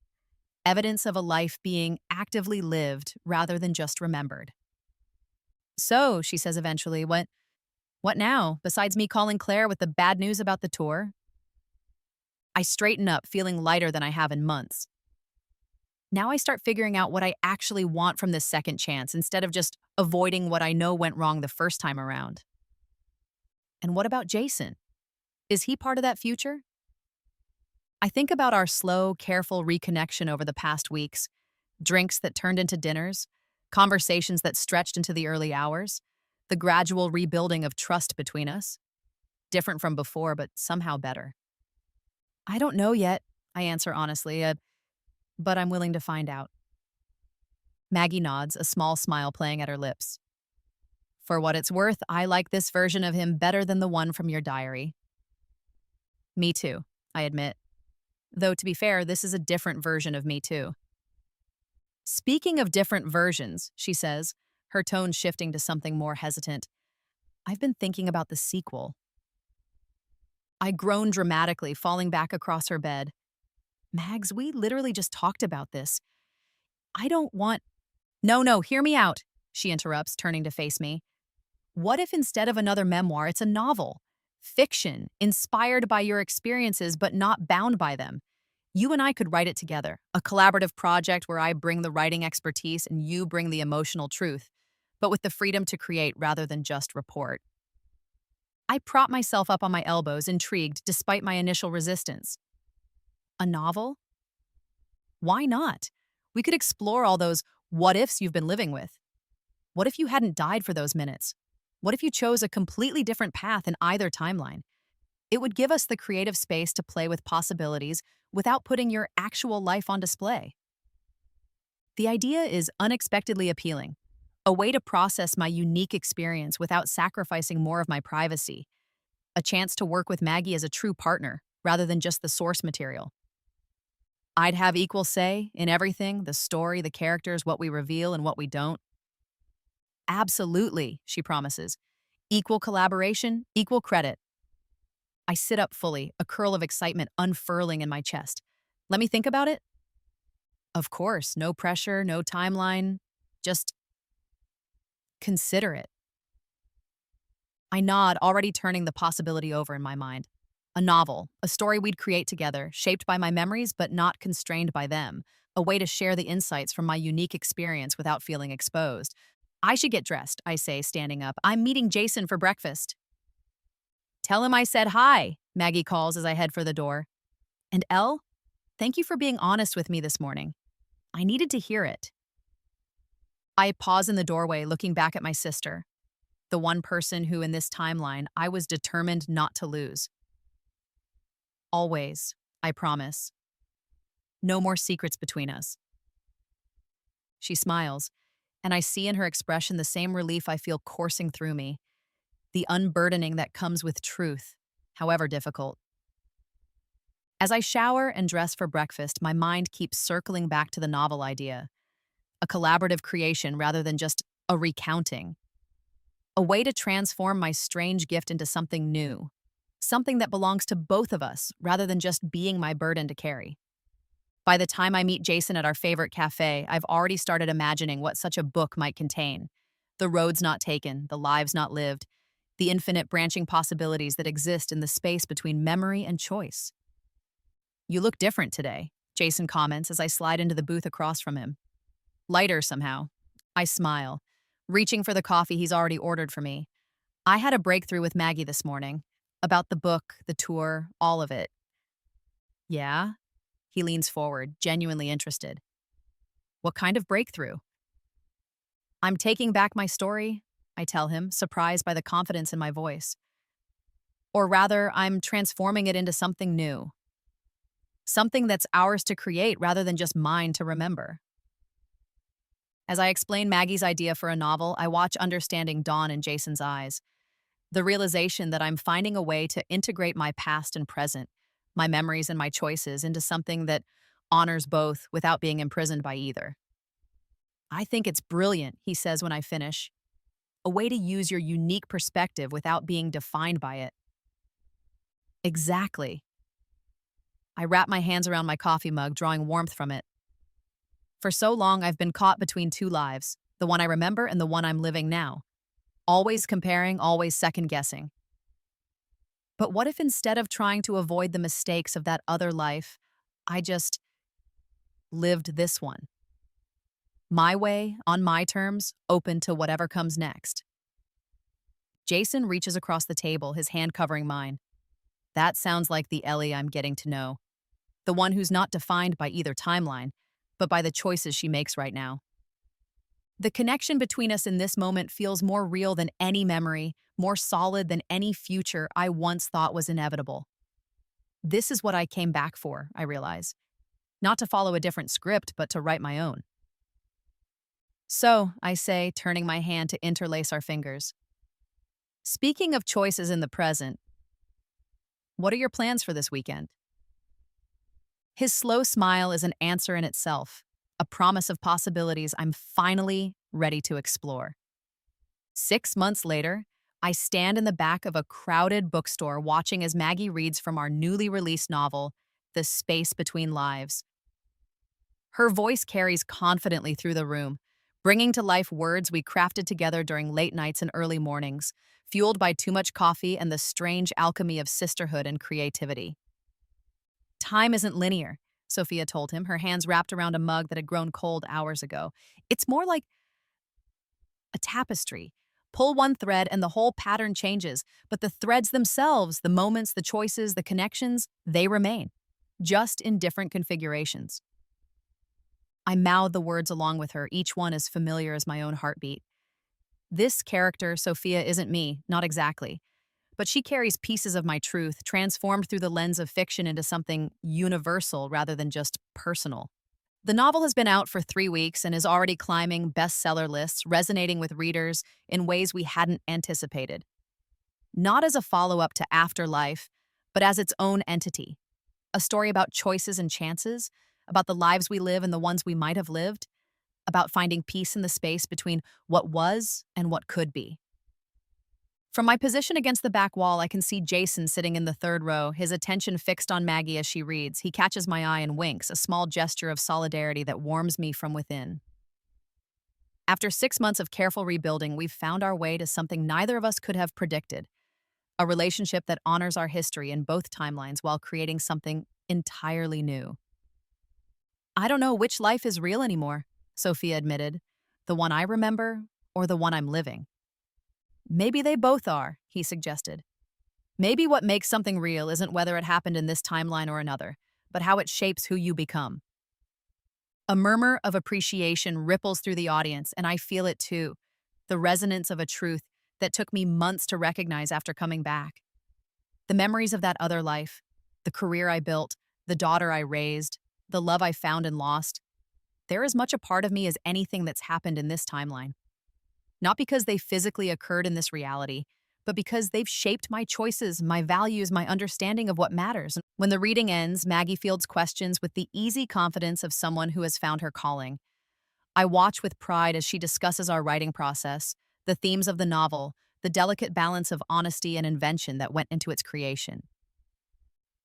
evidence of a life being actively lived rather than just remembered. So, she says eventually, what now, besides me calling Claire with the bad news about the tour? I straighten up, feeling lighter than I have in months. Now I start figuring out what I actually want from this second chance instead of just avoiding what I know went wrong the first time around. And what about Jason? Is he part of that future? I think about our slow, careful reconnection over the past weeks, drinks that turned into dinners, conversations that stretched into the early hours, the gradual rebuilding of trust between us. Different from before, but somehow better. I don't know yet, I answer honestly, but I'm willing to find out. Maggie nods, a small smile playing at her lips. For what it's worth, I like this version of him better than the one from your diary. Me too, I admit. Though, to be fair, this is a different version of me too. Speaking of different versions, she says, her tone shifting to something more hesitant, I've been thinking about the sequel. I groan dramatically, falling back across her bed. Mags, we literally just talked about this. I don't want... No, hear me out, she interrupts, turning to face me. What if instead of another memoir, it's a novel? Fiction, inspired by your experiences but not bound by them. You and I could write it together, a collaborative project where I bring the writing expertise and you bring the emotional truth, but with the freedom to create rather than just report. I prop myself up on my elbows, intrigued despite my initial resistance. A novel? Why not? We could explore all those what-ifs you've been living with. What if you hadn't died for those minutes? What if you chose a completely different path in either timeline? It would give us the creative space to play with possibilities without putting your actual life on display. The idea is unexpectedly appealing, a way to process my unique experience without sacrificing more of my privacy, a chance to work with Maggie as a true partner rather than just the source material. I'd have equal say in everything, the story, the characters, what we reveal and what we don't. Absolutely, she promises. Equal collaboration, equal credit. I sit up fully, a curl of excitement unfurling in my chest. Let me think about it? Of course, no pressure, no timeline. Just consider it. I nod, already turning the possibility over in my mind. A novel, a story we'd create together, shaped by my memories but not constrained by them, a way to share the insights from my unique experience without feeling exposed. I should get dressed, I say, standing up. I'm meeting Jason for breakfast. Tell him I said hi, Maggie calls as I head for the door. And Elle? Thank you for being honest with me this morning. I needed to hear it. I pause in the doorway, looking back at my sister, the one person who, in this timeline, I was determined not to lose. Always, I promise. No more secrets between us. She smiles, and I see in her expression the same relief I feel coursing through me, the unburdening that comes with truth, however difficult. As I shower and dress for breakfast, my mind keeps circling back to the novel idea, a collaborative creation rather than just a recounting, a way to transform my strange gift into something new, something that belongs to both of us rather than just being my burden to carry. By the time I meet Jason at our favorite cafe, I've already started imagining what such a book might contain. The roads not taken, the lives not lived, the infinite branching possibilities that exist in the space between memory and choice. You look different today, Jason comments as I slide into the booth across from him. Lighter somehow. I smile, reaching for the coffee he's already ordered for me. I had a breakthrough with Maggie this morning. About the book, the tour, all of it. Yeah? He leans forward, genuinely interested. What kind of breakthrough? I'm taking back my story, I tell him, surprised by the confidence in my voice. Or rather, I'm transforming it into something new. Something that's ours to create rather than just mine to remember. As I explain Maggie's idea for a novel, I watch understanding dawn in Jason's eyes. The realization that I'm finding a way to integrate my past and present, my memories and my choices, into something that honors both without being imprisoned by either. I think it's brilliant, he says when I finish. A way to use your unique perspective without being defined by it. Exactly. I wrap my hands around my coffee mug, drawing warmth from it. For so long, I've been caught between two lives, the one I remember and the one I'm living now. Always comparing, always second-guessing. But what if instead of trying to avoid the mistakes of that other life, I just lived this one? My way, on my terms, open to whatever comes next. Jason reaches across the table, his hand covering mine. That sounds like the Ellie I'm getting to know. The one who's not defined by either timeline, but by the choices she makes right now. The connection between us in this moment feels more real than any memory, more solid than any future I once thought was inevitable. This is what I came back for, I realize. Not to follow a different script, but to write my own. So, I say, turning my hand to interlace our fingers. Speaking of choices in the present, what are your plans for this weekend? His slow smile is an answer in itself, a promise of possibilities I'm finally ready to explore. 6 months later, I stand in the back of a crowded bookstore watching as Maggie reads from our newly released novel, The Space Between Lives. Her voice carries confidently through the room, bringing to life words we crafted together during late nights and early mornings, fueled by too much coffee and the strange alchemy of sisterhood and creativity. Time isn't linear, Sophia told him, her hands wrapped around a mug that had grown cold hours ago. It's more like a tapestry. Pull one thread and the whole pattern changes, but the threads themselves, the moments, the choices, the connections, they remain, just in different configurations. I mouthed the words along with her, each one as familiar as my own heartbeat. This character, Sophia, isn't me, not exactly. But she carries pieces of my truth, transformed through the lens of fiction into something universal rather than just personal. The novel has been out for 3 weeks and is already climbing bestseller lists, resonating with readers in ways we hadn't anticipated. Not as a follow-up to Afterlife, but as its own entity. A story about choices and chances, about the lives we live and the ones we might have lived, about finding peace in the space between what was and what could be. From my position against the back wall, I can see Jason sitting in the third row, his attention fixed on Maggie as she reads. He catches my eye and winks, a small gesture of solidarity that warms me from within. After 6 months of careful rebuilding, we've found our way to something neither of us could have predicted. A relationship that honors our history in both timelines while creating something entirely new. I don't know which life is real anymore, Sophia admitted. The one I remember or the one I'm living. Maybe they both are, he suggested. Maybe what makes something real isn't whether it happened in this timeline or another, but how it shapes who you become. A murmur of appreciation ripples through the audience, and I feel it too. The resonance of a truth that took me months to recognize after coming back. The memories of that other life, the career I built, the daughter I raised, the love I found and lost, they're as much a part of me as anything that's happened in this timeline. Not because they physically occurred in this reality, but because they've shaped my choices, my values, my understanding of what matters. When the reading ends, Maggie fields questions with the easy confidence of someone who has found her calling. I watch with pride as she discusses our writing process, the themes of the novel, the delicate balance of honesty and invention that went into its creation.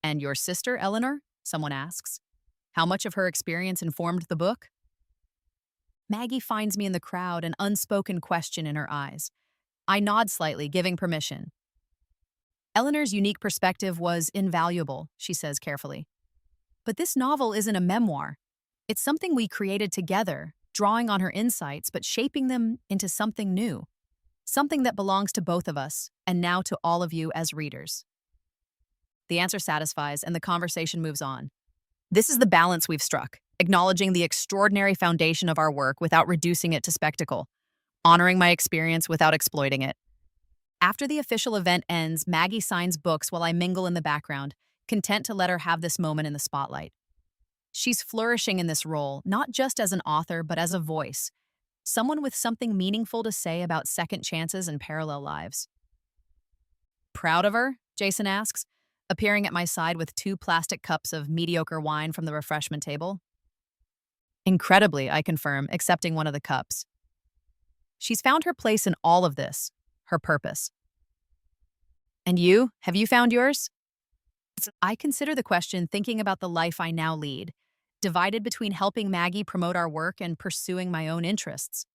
"And your sister, Eleanor?" someone asks. "How much of her experience informed the book?" Maggie finds me in the crowd, an unspoken question in her eyes. I nod slightly, giving permission. "Eleanor's unique perspective was invaluable," she says carefully. "But this novel isn't a memoir. It's something we created together, drawing on her insights but shaping them into something new. Something that belongs to both of us, and now to all of you as readers." The answer satisfies, and the conversation moves on. This is the balance we've struck, acknowledging the extraordinary foundation of our work without reducing it to spectacle, honoring my experience without exploiting it. After the official event ends, Maggie signs books while I mingle in the background, content to let her have this moment in the spotlight. She's flourishing in this role, not just as an author, but as a voice, someone with something meaningful to say about second chances and parallel lives. "Proud of her?" Jason asks, appearing at my side with 2 plastic cups of mediocre wine from the refreshment table. "Incredibly," I confirm, accepting one of the cups. "She's found her place in all of this, her purpose." "And you? Have you found yours?" I consider the question thinking about the life I now lead, divided between helping Maggie promote our work and pursuing my own interests.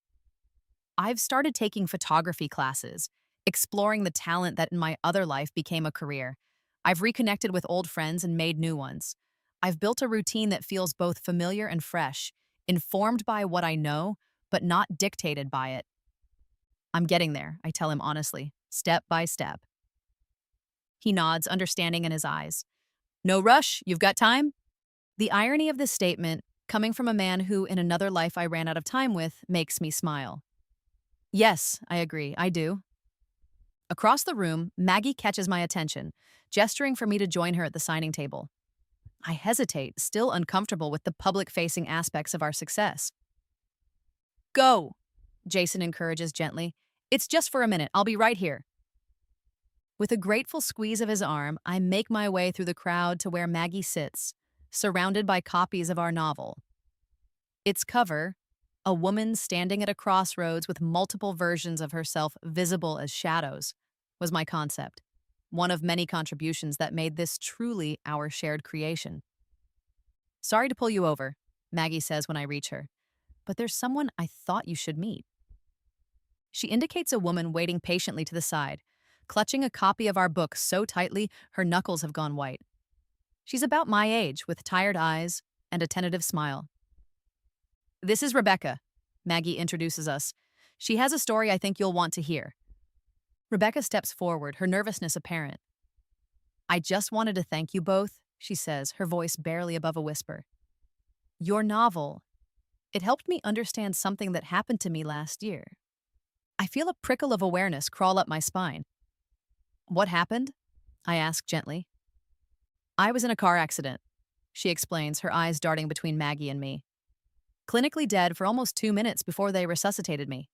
I've started taking photography classes, exploring the talent that in my other life became a career. I've reconnected with old friends and made new ones. I've built a routine that feels both familiar and fresh, informed by what I know, but not dictated by it. I'm getting there, I tell him honestly, step by step. He nods, understanding in his eyes. "No rush, you've got time?" The irony of this statement, coming from a man who in another life I ran out of time with, makes me smile. "Yes," I agree, "I do." Across the room, Maggie catches my attention, gesturing for me to join her at the signing table. I hesitate, still uncomfortable with the public-facing aspects of our success. "Go," Jason encourages gently. "It's just for a minute. I'll be right here." With a grateful squeeze of his arm, I make my way through the crowd to where Maggie sits, surrounded by copies of our novel. Its cover, a woman standing at a crossroads with multiple versions of herself visible as shadows, was my concept, one of many contributions that made this truly our shared creation. "Sorry to pull you over," Maggie says when I reach her, "but there's someone I thought you should meet." She indicates a woman waiting patiently to the side, clutching a copy of our book so tightly her knuckles have gone white. She's about my age, with tired eyes and a tentative smile. "This is Rebecca," Maggie introduces us. "She has a story I think you'll want to hear." Rebecca steps forward, her nervousness apparent. "I just wanted to thank you both," she says, her voice barely above a whisper. "Your novel, it helped me understand something that happened to me last year." I feel a prickle of awareness crawl up my spine. "What happened?" I ask gently. "I was in a car accident," she explains, her eyes darting between Maggie and me. "Clinically dead for almost 2 minutes before they resuscitated me.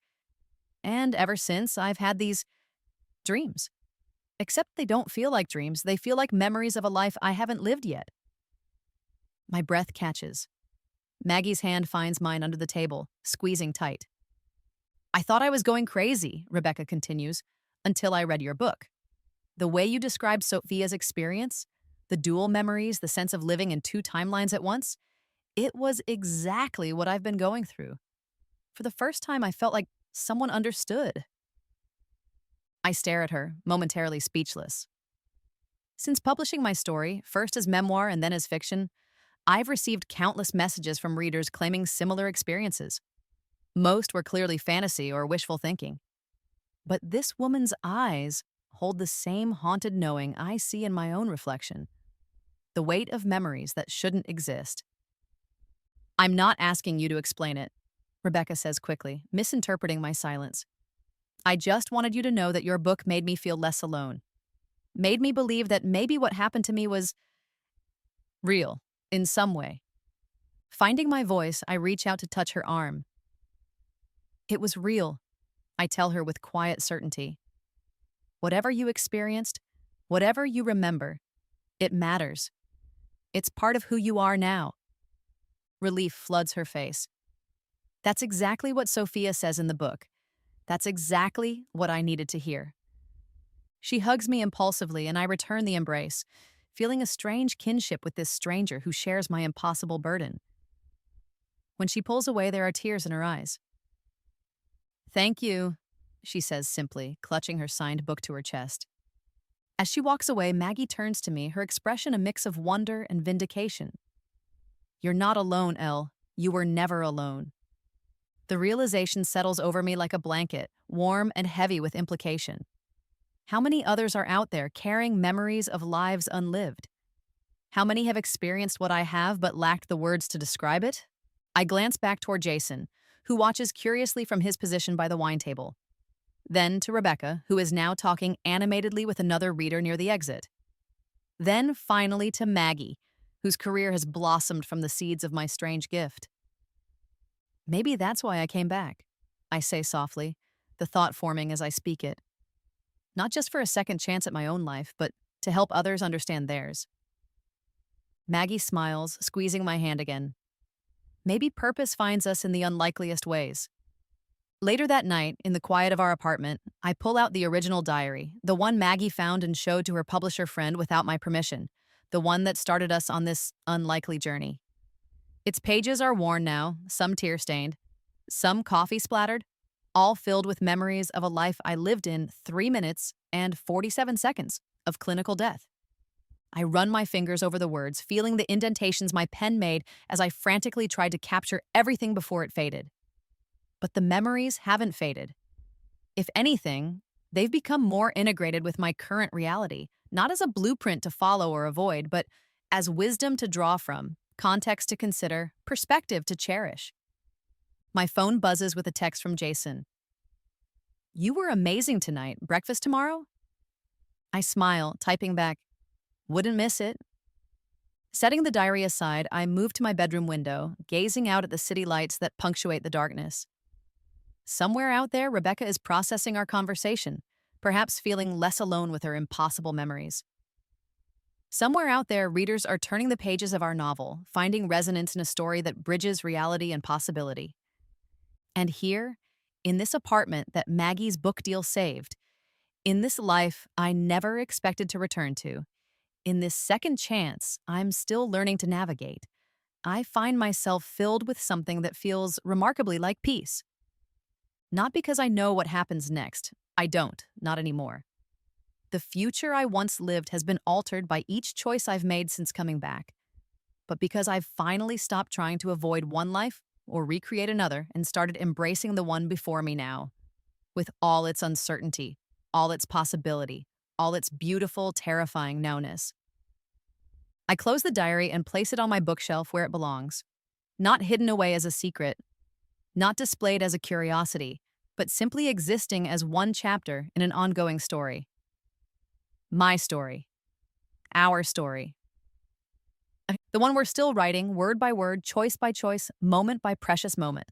And ever since, I've had these dreams. Except they don't feel like dreams, they feel like memories of a life I haven't lived yet." My breath catches. Maggie's hand finds mine under the table, squeezing tight. "I thought I was going crazy," Rebecca continues, "until I read your book. The way you described Sophia's experience, the dual memories, the sense of living in 2 timelines at once, it was exactly what I've been going through. For the first time, I felt like someone understood." I stare at her, momentarily speechless. Since publishing my story, first as memoir and then as fiction, I've received countless messages from readers claiming similar experiences. Most were clearly fantasy or wishful thinking. But this woman's eyes hold the same haunted knowing I see in my own reflection. the weight of memories that shouldn't exist. I'm not asking you to explain it, Rebecca says quickly, misinterpreting my silence. I just wanted you to know that your book made me feel less alone, made me believe that maybe what happened to me was real, in some way. Finding my voice, I reach out to touch her arm. It was real, I tell her with quiet certainty. Whatever you experienced, whatever you remember, it matters. It's part of who you are now. Relief floods her face. That's exactly what Sophia says in the book. That's exactly what I needed to hear. She hugs me impulsively, and I return the embrace, feeling a strange kinship with this stranger who shares my impossible burden. When she pulls away, there are tears in her eyes. Thank you, she says simply, clutching her signed book to her chest. As she walks away, Maggie turns to me, her expression a mix of wonder and vindication. You're not alone, Elle. You were never alone. The realization settles over me like a blanket, warm and heavy with implication. How many others are out there carrying memories of lives unlived? How many have experienced what I have but lacked the words to describe it? I glance back toward Jason, who watches curiously from his position by the wine table. Then to Rebecca, who is now talking animatedly with another reader near the exit. Then finally to Maggie, whose career has blossomed from the seeds of my strange gift. Maybe that's why I came back, I say softly, the thought forming as I speak it. Not just for a second chance at my own life, but to help others understand theirs. Maggie smiles, squeezing my hand again. Maybe purpose finds us in the unlikeliest ways. Later that night, in the quiet of our apartment, I pull out the original diary, the one Maggie found and showed to her publisher friend without my permission, the one that started us on this unlikely journey. Its pages are worn now, some tear-stained, some coffee-splattered, all filled with memories of a life I lived in 3 minutes and 47 seconds of clinical death. I run my fingers over the words, feeling the indentations my pen made as I frantically tried to capture everything before it faded. But the memories haven't faded. If anything, they've become more integrated with my current reality, not as a blueprint to follow or avoid, but as wisdom to draw from, context to consider, perspective to cherish. My phone buzzes with a text from Jason. You were amazing tonight. Breakfast tomorrow? I smile, typing back, wouldn't miss it. Setting the diary aside, I move to my bedroom window, gazing out at the city lights that punctuate the darkness. Somewhere out there, Rebecca is processing our conversation, perhaps feeling less alone with her impossible memories. Somewhere out there, readers are turning the pages of our novel, finding resonance in a story that bridges reality and possibility. And here, in this apartment that Maggie's book deal saved, in this life I never expected to return to, in this second chance I'm still learning to navigate, I find myself filled with something that feels remarkably like peace. Not because I know what happens next. I don't, not anymore. The future I once lived has been altered by each choice I've made since coming back. But because I've finally stopped trying to avoid one life or recreate another and started embracing the one before me now, with all its uncertainty, all its possibility, all its beautiful, terrifying nowness. I close the diary and place it on my bookshelf where it belongs, not hidden away as a secret, not displayed as a curiosity, but simply existing as one chapter in an ongoing story. My story. Our story. The one we're still writing, word by word, choice by choice, moment by precious moment.